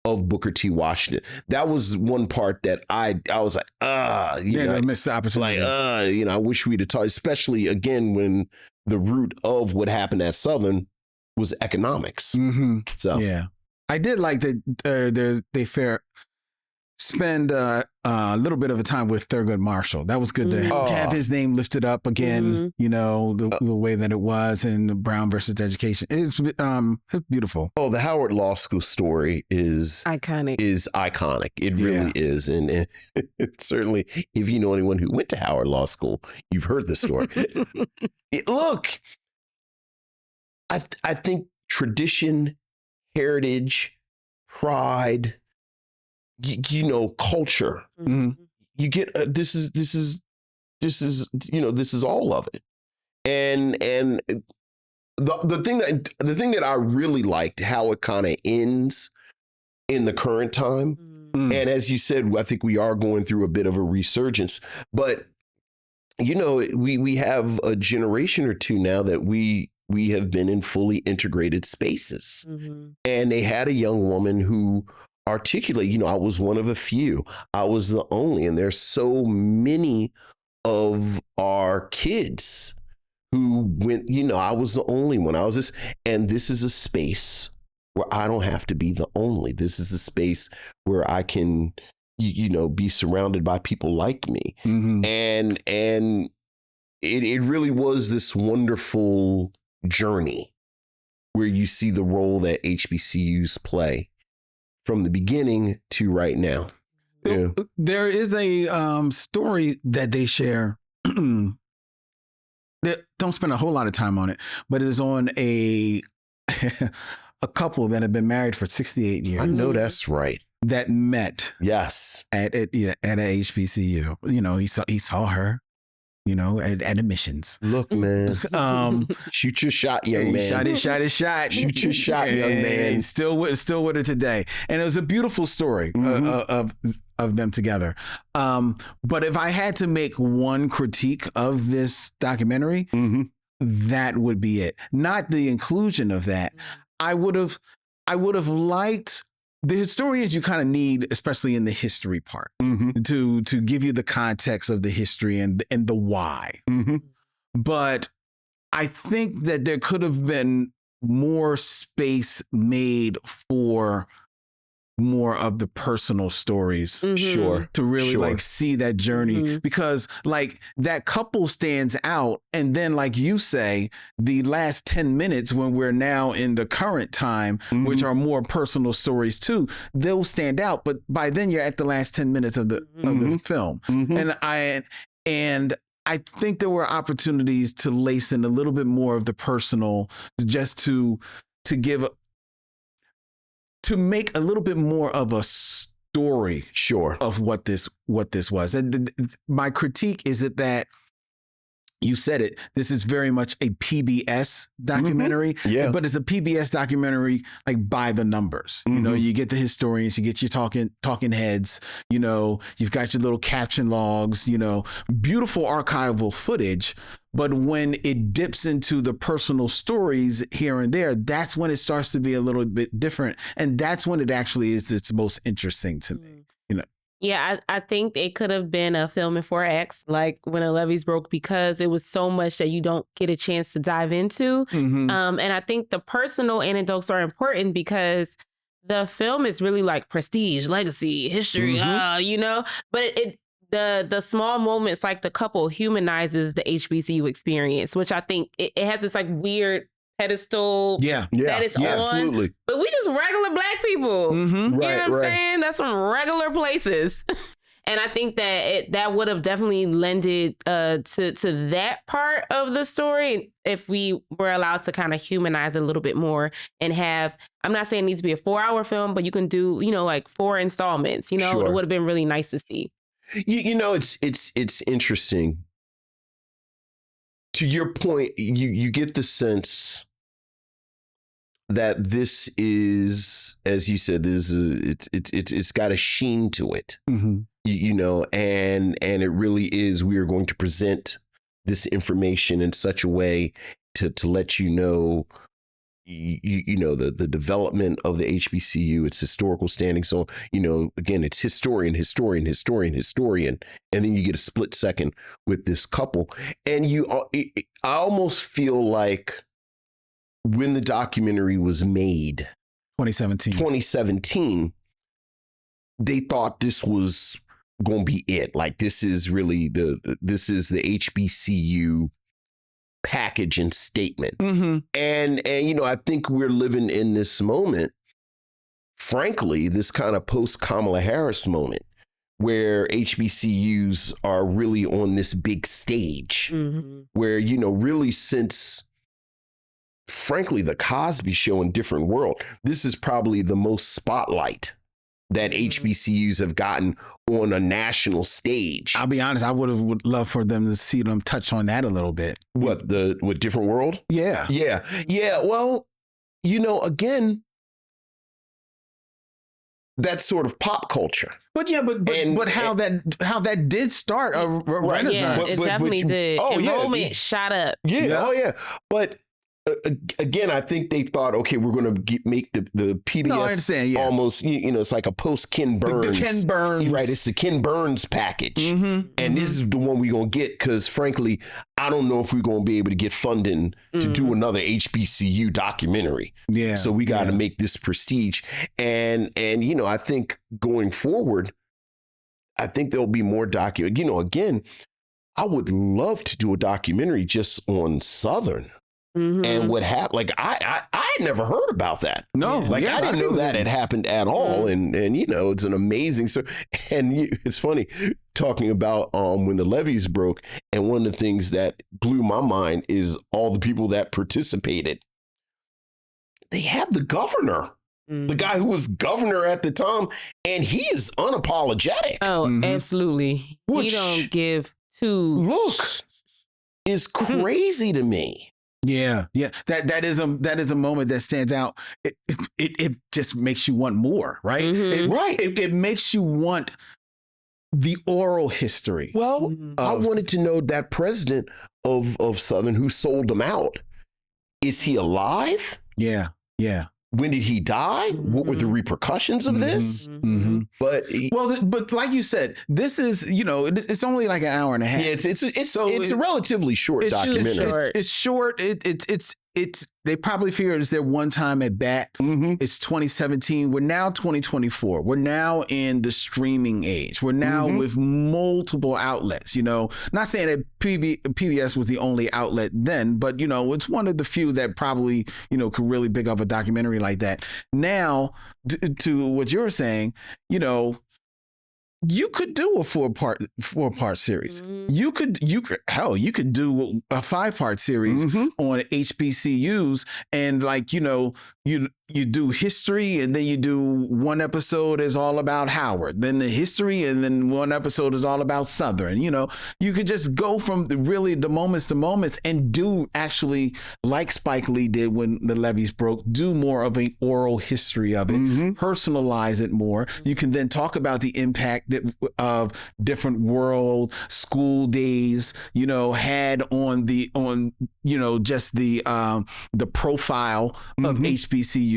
of Booker T. Washington. That was one part that I was like, they missed the opportunity. Like, you know, I wish we'd have talked, especially again when the root of what happened at Southern was economics. So yeah, I did like that they spend a little bit of a time with Thurgood Marshall. That was good to have his name lifted up again. You know, the way that it was in Brown versus Education. It's beautiful. Oh, the Howard Law School story is iconic. It really is, and it certainly, if you know anyone who went to Howard Law School, you've heard the story. Look, I think tradition, heritage, pride, you know, culture. You get this is you know, this is all of it. And the thing that I really liked, how it kind of ends in the current time. And as you said, I think we are going through a bit of a resurgence, but you know, we have a generation or two now that we have been in fully integrated spaces. And they had a young woman who articulate, you know, I was one of a few. I was the only, and there's so many of our kids who went, you know, I was the only one. I was this, and this is a space where I don't have to be the only. This is a space where I can, you know, be surrounded by people like me. And it really was this wonderful journey where you see the role that HBCUs play from the beginning to right now. Yeah. There is a story that they share. Don't spend a whole lot of time on it, but it is on a couple that have been married for 68 years. I know that's right. That met. Yes. At a HBCU. You know, he saw her, you know, at admissions. Look, man. Shoot your shot, young man. Shot his shot. Shoot your shot, young man. Still with her today. And it was a beautiful story of them together. But if I had to make one critique of this documentary, that would be it. Not the inclusion of that. I would have liked, the historians you kind of need, especially in the history part, to give you the context of the history and the why. But I think that there could have been more space made for more of the personal stories. Sure. To really like see that journey, because like that couple stands out. And then, like you say, the last 10 minutes when we're now in the current time, which are more personal stories too, they'll stand out. But by then you're at the last 10 minutes of the film. And I think there were opportunities to lace in a little bit more of the personal, just to make a little bit more of a story of what this was. And my critique is that you said it, this is very much a PBS documentary, but it's a PBS documentary like by the numbers. You know, you get the historians, you get your talking heads, you know, you've got your little caption logs, you know, beautiful archival footage. But when it dips into the personal stories here and there, that's when it starts to be a little bit different. And that's when it actually is its most interesting to me, you know. Yeah, I think it could have been a film in 4X, like When the Levees Broke, because it was so much that you don't get a chance to dive into. And I think the personal anecdotes are important because the film is really like prestige, legacy, history, you know, but the small moments, like the couple, humanizes the HBCU experience, which I think it has this like weird pedestal that it's on. Absolutely. But we just regular Black people. You know what I'm saying? That's from regular places. And I think that that would have definitely lended to that part of the story if we were allowed to kind of humanize it a little bit more and have, I'm not saying it needs to be a 4-hour film, but you can do, you know, like 4 installments, you know, it would have been really nice to see. You know, it's interesting. To your point, you get the sense that this is, as you said, it's got a sheen to it, you know, and it really is. We are going to present this information in such a way to let you know, you know, the development of the HBCU, its historical standing. So, you know, again, it's historian, and then you get a split second with this couple. And I almost feel like when the documentary was made, 2017, they thought this was going to be it. Like, this is really this is the HBCU package and statement. And you know, I think we're living in this moment, frankly, this kind of post Kamala Harris moment where HBCUs are really on this big stage where, you know, really since, frankly, the Cosby Show and Different World, this is probably the most spotlight that HBCUs have gotten on a national stage. I'll be honest, I would love for them to see them touch on that a little bit. What Different World? Yeah. Well, you know, again, that's sort of pop culture. But how that did start a renaissance. Yeah, it definitely did. Enrollment shot up. But again, I think they thought, okay, we're going to make the PBS almost, you know, it's like a post Ken Burns. The Ken Burns. Right, it's the Ken Burns package. And this is the one we're going to get because, frankly, I don't know if we're going to be able to get funding to do another HBCU documentary. Yeah. So we got to make this prestige. And you know, I think going forward, I think there'll be more you know, again, I would love to do a documentary just on Southern. And what happened? Like I had never heard about that. No, I didn't know that had happened at all. And you know, it's an amazing. So, it's funny talking about When the Levees Broke. And one of the things that blew my mind is all the people that participated. They have the governor, the guy who was governor at the time, and he is unapologetic. Oh, absolutely. He don't give two. Is crazy to me. Yeah. That is a moment that stands out. It just makes you want more, right? It makes you want the oral history. Well, I wanted to know that president of Southern who sold them out. Is he alive? Yeah. When did he die? What were the repercussions of this? But like you said, this is, you know, it's only like an hour and a half. Yeah, it's a relatively short documentary. It's short. It's they probably figured it's their one time at bat. It's 2017. We're now 2024. We're now in the streaming age. We're now with multiple outlets, not saying that PBS was the only outlet then, but it's one of the few that probably, could really pick up a documentary like that. Now to what you're saying, you could do a four-part series. You could do a 5-part series on HBCUs, and you do history, and then you do one episode is all about Howard, then the history, and then one episode is all about Southern. You could just go from the moments to moments and do actually like Spike Lee did when the levees broke, do more of an oral history of it, personalize it more. You can then talk about the impact of different world school days, had on just the profile of HBCUs.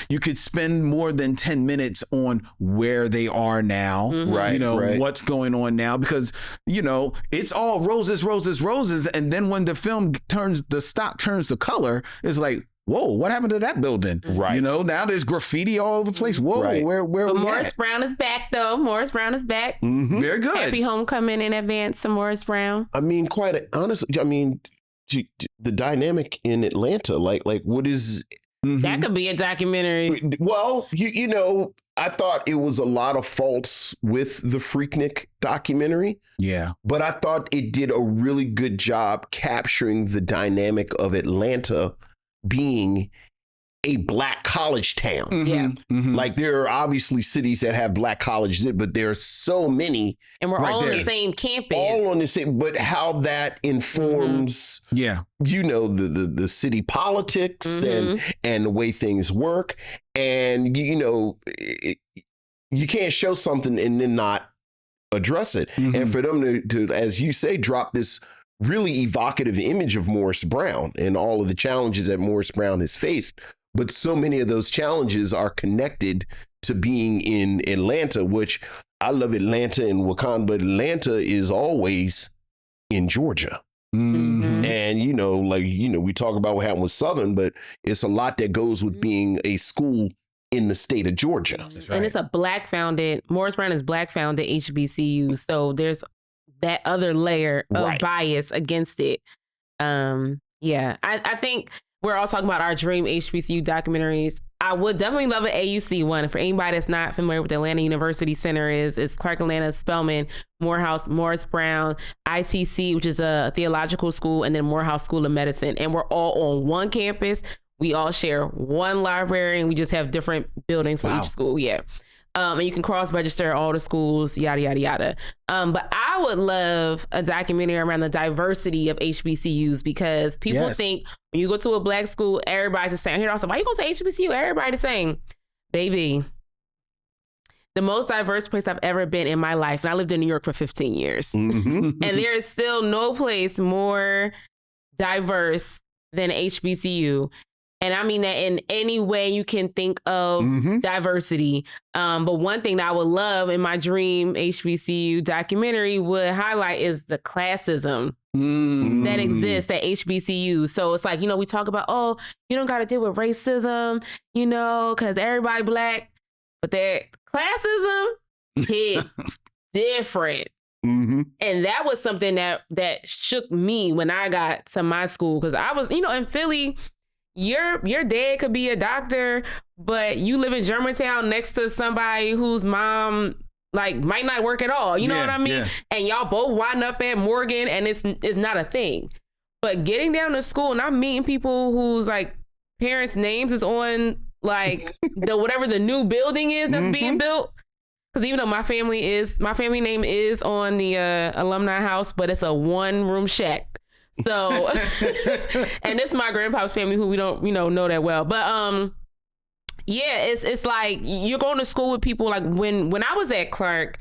You could spend more than 10 minutes on where they are now, right? What's going on now, because it's all roses, roses, roses, and then when the stock turns to color, it's like, whoa, what happened to that building? Right. Now there's graffiti all over the place. Whoa, where but we Morris at? Brown is back, though. Morris Brown is back. Very good. Happy homecoming in advance to Morris Brown. I mean, quite honestly, the dynamic in Atlanta, like what is... That could be a documentary. Well, I thought it was a lot of faults with the Freaknik documentary. Yeah. But I thought it did a really good job capturing the dynamic of Atlanta being a black college town. Yeah. Like, there are obviously cities that have black colleges, but there are so many. And we're all on the same campus. All on the same, but how that informs, the city politics and the way things work. And, you can't show something and then not address it. And for them to, as you say, drop this really evocative image of Morris Brown and all of the challenges that Morris Brown has faced. But so many of those challenges are connected to being in Atlanta, which I love Atlanta and Wakanda, but Atlanta is always in Georgia. And, we talk about what happened with Southern, but it's a lot that goes with being a school in the state of Georgia. Right. And it's a Morris Brown is black founded HBCU. So there's that other layer of bias against it. I think we're all talking about our dream HBCU documentaries. I would definitely love an AUC one. For anybody that's not familiar with the Atlanta University Center it's Clark Atlanta, Spelman, Morehouse, Morris Brown, ITC, which is a theological school, and then Morehouse School of Medicine. And we're all on one campus. We all share one library, and we just have different buildings for each school. Yeah. And you can cross-register all the schools, yada, yada, yada. But I would love a documentary around the diversity of HBCUs, because people think when you go to a black school, everybody's the same. I hear also, why you go to HBCU? Everybody the same. Baby, the most diverse place I've ever been in my life, and I lived in New York for 15 years, and there is still no place more diverse than HBCU. And I mean that in any way you can think of diversity. But one thing that I would love in my dream HBCU documentary would highlight is the classism that exists at HBCU. So it's like, we talk about, you don't got to deal with racism, because everybody black, but their classism hit different. And that was something that shook me when I got to my school, because I was, in Philly. Your dad could be a doctor, but you live in Germantown next to somebody whose mom might not work at all. You know what I mean? Yeah. And y'all both wind up at Morgan, and it's not a thing. But getting down to school and I'm meeting people whose parents' names is on the whatever the new building is that's being built. Because even though my family name is on the alumni house, but it's a 1-room shack. So, and it's my grandpa's family who we don't, know that well. But it's like you're going to school with people. Like when I was at Clark,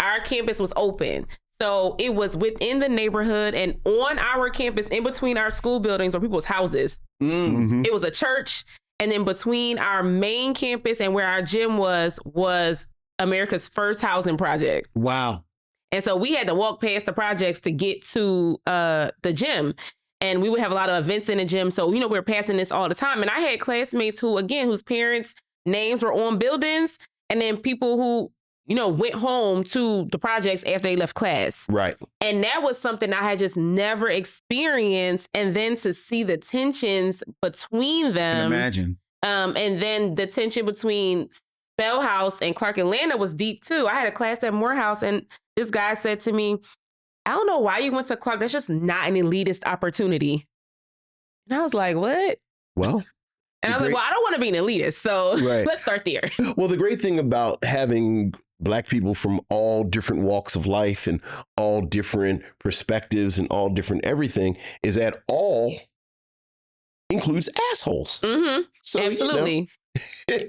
our campus was open. So it was within the neighborhood, and on our campus, in between our school buildings or people's houses, it was a church. And then between our main campus and where our gym was America's first housing project. Wow. And so we had to walk past the projects to get to the gym. And we would have a lot of events in the gym. So, we were passing this all the time. And I had classmates whose parents' names were on buildings. And then people who, went home to the projects after they left class. Right. And that was something I had just never experienced. And then to see the tensions between them. I can imagine. And then the tension between Spell House and Clark Atlanta was deep too. I had a class at Morehouse and this guy said to me, I don't know why you went to Clark. That's just not an elitist opportunity. And I was like, what? Well. And I was like, well, I don't want to be an elitist. So let's start there. Well, the great thing about having Black people from all different walks of life and all different perspectives and all different everything is that all includes assholes. Mm-hmm. So, absolutely.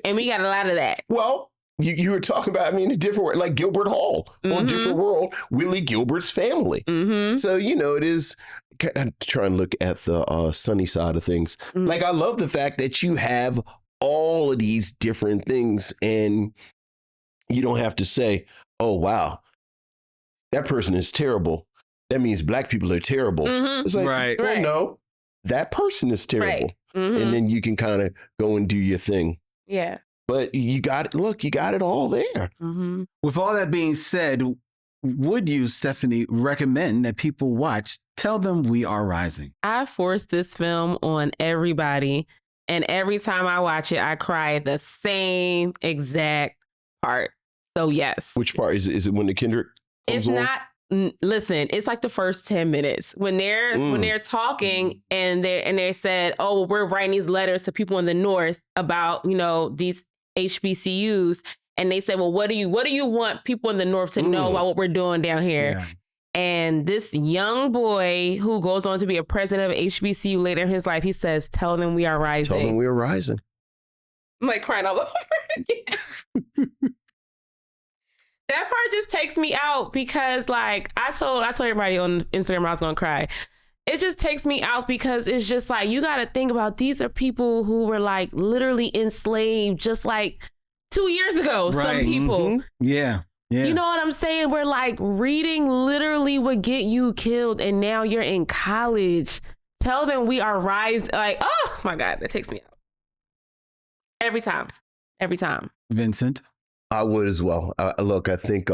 And we got a lot of that. Well, you were talking about, a different word, like Gilbert Hall on Different World, Willie Gilbert's family. Mm-hmm. So, it is, I'm trying to look at the sunny side of things. Mm-hmm. Like, I love the fact that you have all of these different things and you don't have to say, oh, wow, that person is terrible. That means Black people are terrible. Mm-hmm. It's like, well, no, that person is terrible. Right. Mm-hmm. And then you can kind of go and do your thing. Yeah. But you got it all there. Mm-hmm. With all that being said, would you, Stephanie, recommend that people watch Tell Them We Are Rising? I force this film on everybody. And every time I watch it, I cry at the same exact part. So, yes. Which part? Is it when the Kendrick comes on? Not. Listen, it's like the first 10 minutes when they're talking and they said, oh, well, we're writing these letters to people in the North about, these HBCUs. And they said, well, what do you want people in the North to know about what we're doing down here? Yeah. And this young boy who goes on to be a president of HBCU later in his life, he says, tell them we are rising. Tell them we are rising. I'm like crying all over again. That part just takes me out because like I told everybody on Instagram I was gonna cry. It just takes me out because it's just like, you got to think about, these are people who were like literally enslaved just like 2 years ago. Right. Some people. Mm-hmm. Yeah. Yeah. You know what I'm saying? Where like reading literally would get you killed and now you're in college. Tell them we are rising. Like, oh my God, that takes me out. Every time. Vincent? I would as well. Look, I think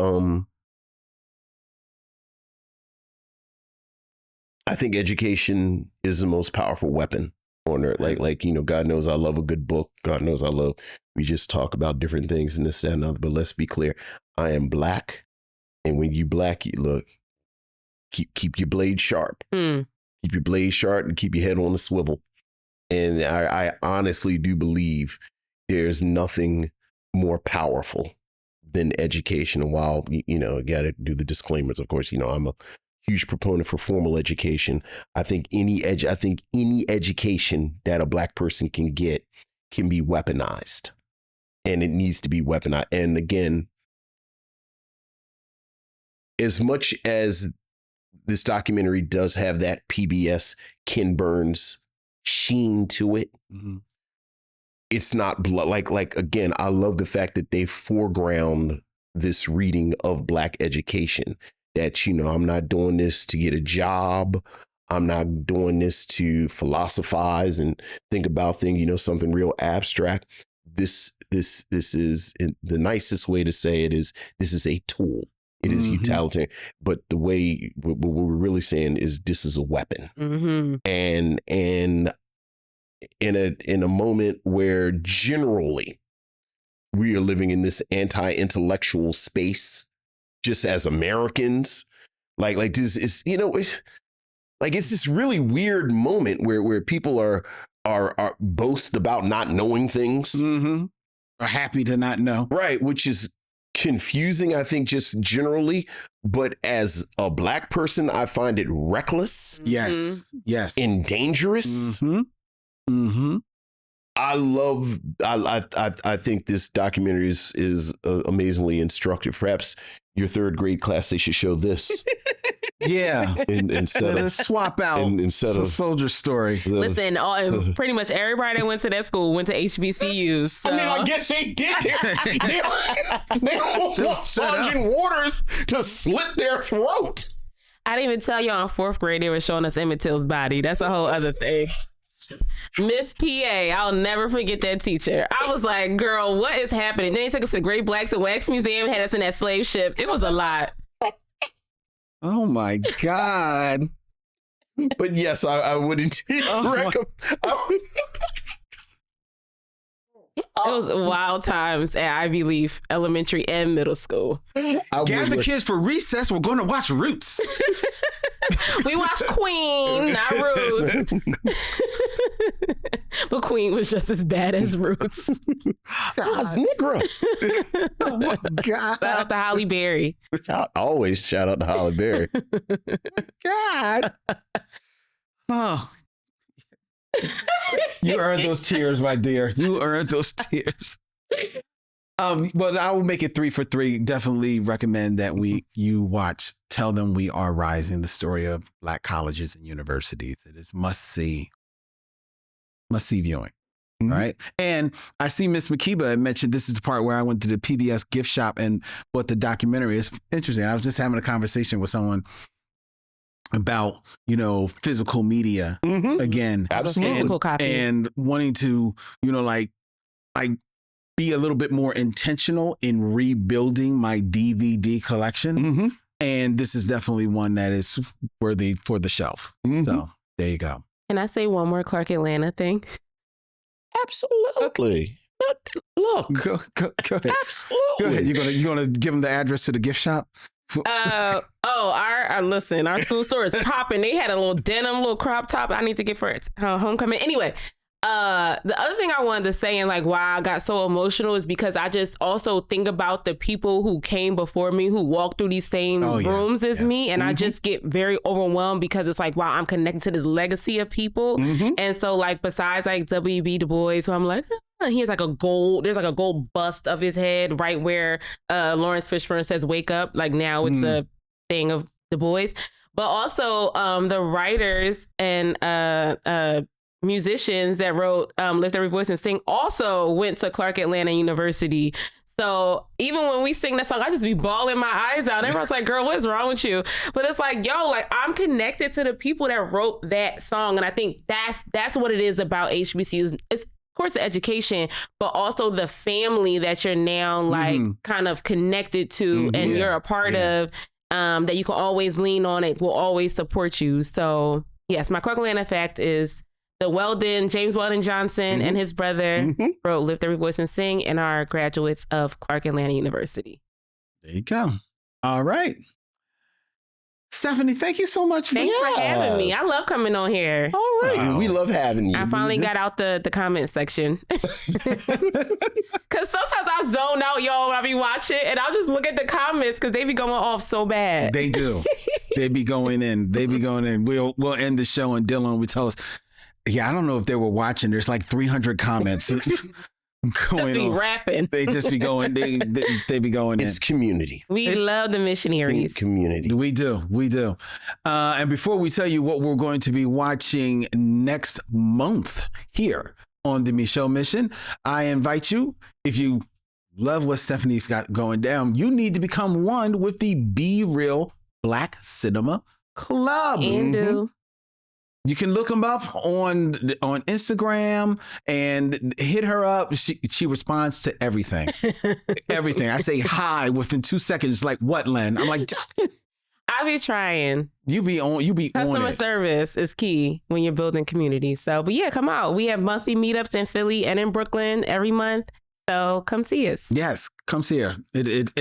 education is the most powerful weapon on earth. Like God knows I love a good book. God knows we just talk about different things and this, that, and other. But let's be clear. I am Black. And when you Black, you look, keep your blade sharp. Keep your blade sharp and keep your head on the swivel. And I honestly do believe there's nothing more powerful than education. And while, got to do the disclaimers, of course, I'm a huge proponent for formal education. I think any education that a Black person can get can be weaponized, and it needs to be weaponized. And again, as much as this documentary does have that PBS Ken Burns sheen to it, it's not blood. Like again, I love the fact that they foreground this reading of Black education. That, I'm not doing this to get a job. I'm not doing this to philosophize and think about things, something real abstract. This is the nicest way to say it is, this is a tool. It is utilitarian. But the way what we're really saying is this is a weapon. And in a moment where generally we are living in this anti-intellectual space, just as Americans, like this is, it's this really weird moment where people are boast about not knowing things, are happy to not know, right? Which is confusing, I think, just generally. But as a Black person, I find it reckless, yes, and dangerous. I think this documentary is amazingly instructive. Perhaps your third grade class, they should show this. Yeah. Instead of swap out instead of Soldier Story. Listen, pretty much everybody that went to that school went to HBCUs. So. I guess they did. They want Sergeant Waters to slit their throat. I didn't even tell y'all in 4th grade they were showing us Emmett Till's body. That's a whole other thing. Miss PA, I'll never forget that teacher. I was like, girl, what is happening? Then they took us to Great Blacks and Wax Museum, had us in that slave ship. It was a lot. Oh my God. But yes, I wouldn't recommend. It was wild times at Ivy Leaf Elementary and Middle School. Gather kids for recess. We're going to watch Roots. We watched Queen, not Roots. But Queen was just as bad as Roots. That's Negro. Oh my God. Shout out to Holly Berry. Always shout out to Holly Berry. God. Oh. You earned those tears, my dear. You earned those tears. But I will make it 3 for 3. Definitely recommend that you watch Tell Them We Are Rising, the story of Black colleges and universities. It is must see viewing. Mm-hmm. All right. And I see Miss Makiba had mentioned this is the part where I went to the PBS gift shop and bought the documentary. It's interesting. I was just having a conversation with someone about, physical media again. Absolutely. And wanting to, like be a little bit more intentional in rebuilding my DVD collection. Mm-hmm. And this is definitely one that is worthy for the shelf. Mm-hmm. So there you go. Can I say one more Clark Atlanta thing? Absolutely. Look. Go ahead. Absolutely. Go ahead. You gonna give them the address to the gift shop? Listen, our school store is popping. They had a little denim, little crop top I need to get for it homecoming. Anyway, the other thing I wanted to say and like why I got so emotional is because I just also think about the people who came before me who walked through these same rooms as me, and I just get very overwhelmed because it's like, wow, I'm connected to this legacy of people. And so like besides like W.B. Du Bois, who I'm like, he has like there's like a gold bust of his head right where Lawrence Fishburne says wake up, like now it's a thing of Du Bois, but also the writers and musicians that wrote Lift Every Voice and Sing also went to Clark Atlanta University. So even when we sing that song, I just be bawling my eyes out. Everyone's like, girl, what's wrong with you? But it's like, yo, like I'm connected to the people that wrote that song. And I think that's what it is about HBCUs. It's of course the education, but also the family that you're now like kind of connected to and you're a part of, that you can always lean on. It will always support you. So yes, my Clark Atlanta fact is James Weldon Johnson and his brother wrote Lift Every Voice and Sing and are graduates of Clark Atlanta University. There you go. All right. Stephanie, thank you so much. Thanks for having me. I love coming on here. All right. Wow. We love having you. I finally got out the comment section. Because sometimes I zone out, y'all, when I be watching, and I'll just look at the comments because they be going off so bad. They do. They be going in. We'll end the show and Dylan will tell us, I don't know if they were watching. There's like 300 comments going on. Rapping. They just be going. They be going. It's community. We love the Missionaries. Community. We do. And before we tell you what we're going to be watching next month here on the Micheaux Mission, I invite you, if you love what Stephanie's got going down, you need to become one with the Be Real Black Cinema Club. You can look them up on Instagram and hit her up. She responds to everything. Everything. I say hi within 2 seconds. Like, what, Len? I'm like, I be trying. You be on Customer service is key when you're building community. So, but yeah, come out. We have monthly meetups in Philly and in Brooklyn every month. So come see us. Yes, come see her. It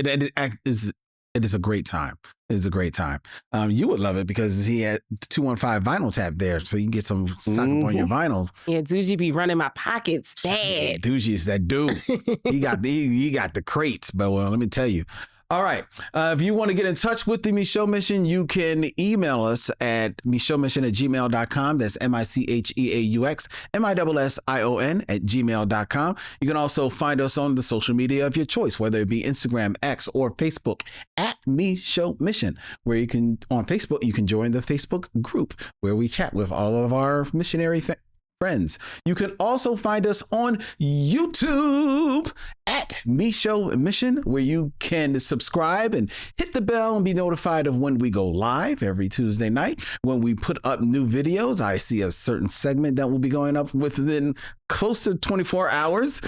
is a great time. It is a great time. You would love it because he had 215 vinyl tab there, so you can get some stock up on your vinyl. Yeah, Doogie be running my pockets bad. Doogie is that dude. he got the crates, but well, let me tell you. All right. If you want to get in touch with the Micheaux Mission, you can email us at micheauxmission@gmail.com. That's MICHEAUX MISSION@gmail.com. You can also find us on the social media of your choice, whether it be Instagram, X, or Facebook at Micheaux Mission, where you can, on Facebook, you can join the Facebook group where we chat with all of our missionary friends friends. You can also find us on YouTube at Micheaux Mission, where you can subscribe and hit the bell and be notified of when we go live every Tuesday night. When we put up new videos, I see a certain segment that will be going up within close to 24 hours.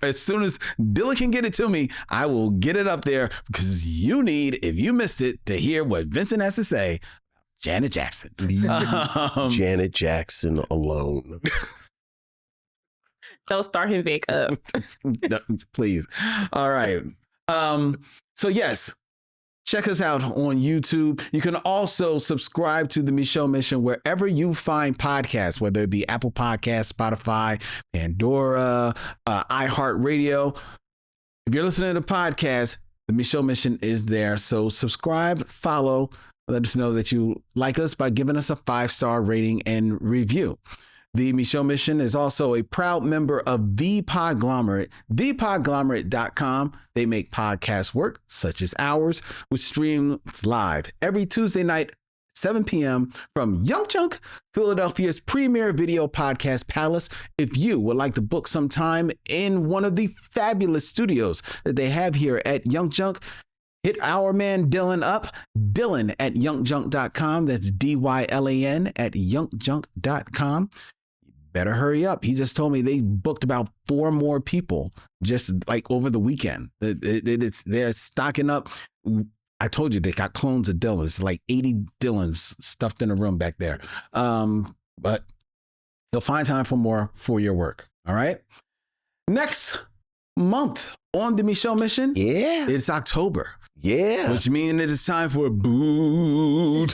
As soon as Dylan can get it to me, I will get it up there, because you need, if you missed it, to hear what Vincent has to say. Janet Jackson. Janet Jackson alone. Don't start him back up. No, please. All right. So yes, check us out on YouTube. You can also subscribe to the Micheaux Mission wherever you find podcasts, whether it be Apple Podcasts, Spotify, Pandora, iHeartRadio. If you're listening to the podcast, the Micheaux Mission is there. So subscribe, follow, let us know that you like us by giving us a 5-star rating and review. The Micheaux Mission is also a proud member of The Podglomerate, thepodglomerate.com. They make podcasts work, such as ours, which streams live every Tuesday night, 7 p.m. from YUNKJunk, Philadelphia's premier video podcast palace. If you would like to book some time in one of the fabulous studios that they have here at YUNKJunk, hit our man Dylan up, Dylan at YUNKJunk.com. That's DYLAN at YUNKJunk.com. Better hurry up. He just told me they booked about 4 more people just like over the weekend. They're stocking up. I told you they got clones of Dylans, like 80 Dylans stuffed in a room back there. But they'll find time for more for your work. All right. Next month on the Micheaux Mission, it's October. Yeah. Which means it is time for Bootober.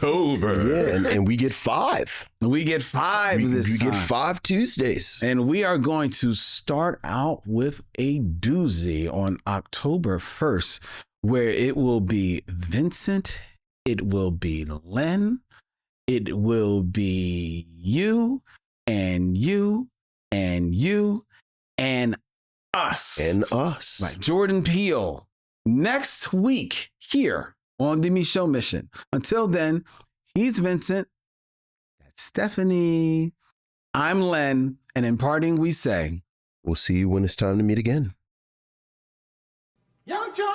Yeah, and we get 5. We get 5 this time. We get 5 Tuesdays. And we are going to start out with a doozy on October 1st, where it will be Vincent, it will be Len, it will be you, and you, and you, and us. And us. Like Jordan Peele. Next week here on the Micheaux Mission. Until then, he's Vincent. That's Stephanye. I'm Len. And in parting, we say, we'll see you when it's time to meet again. YUNKJunk!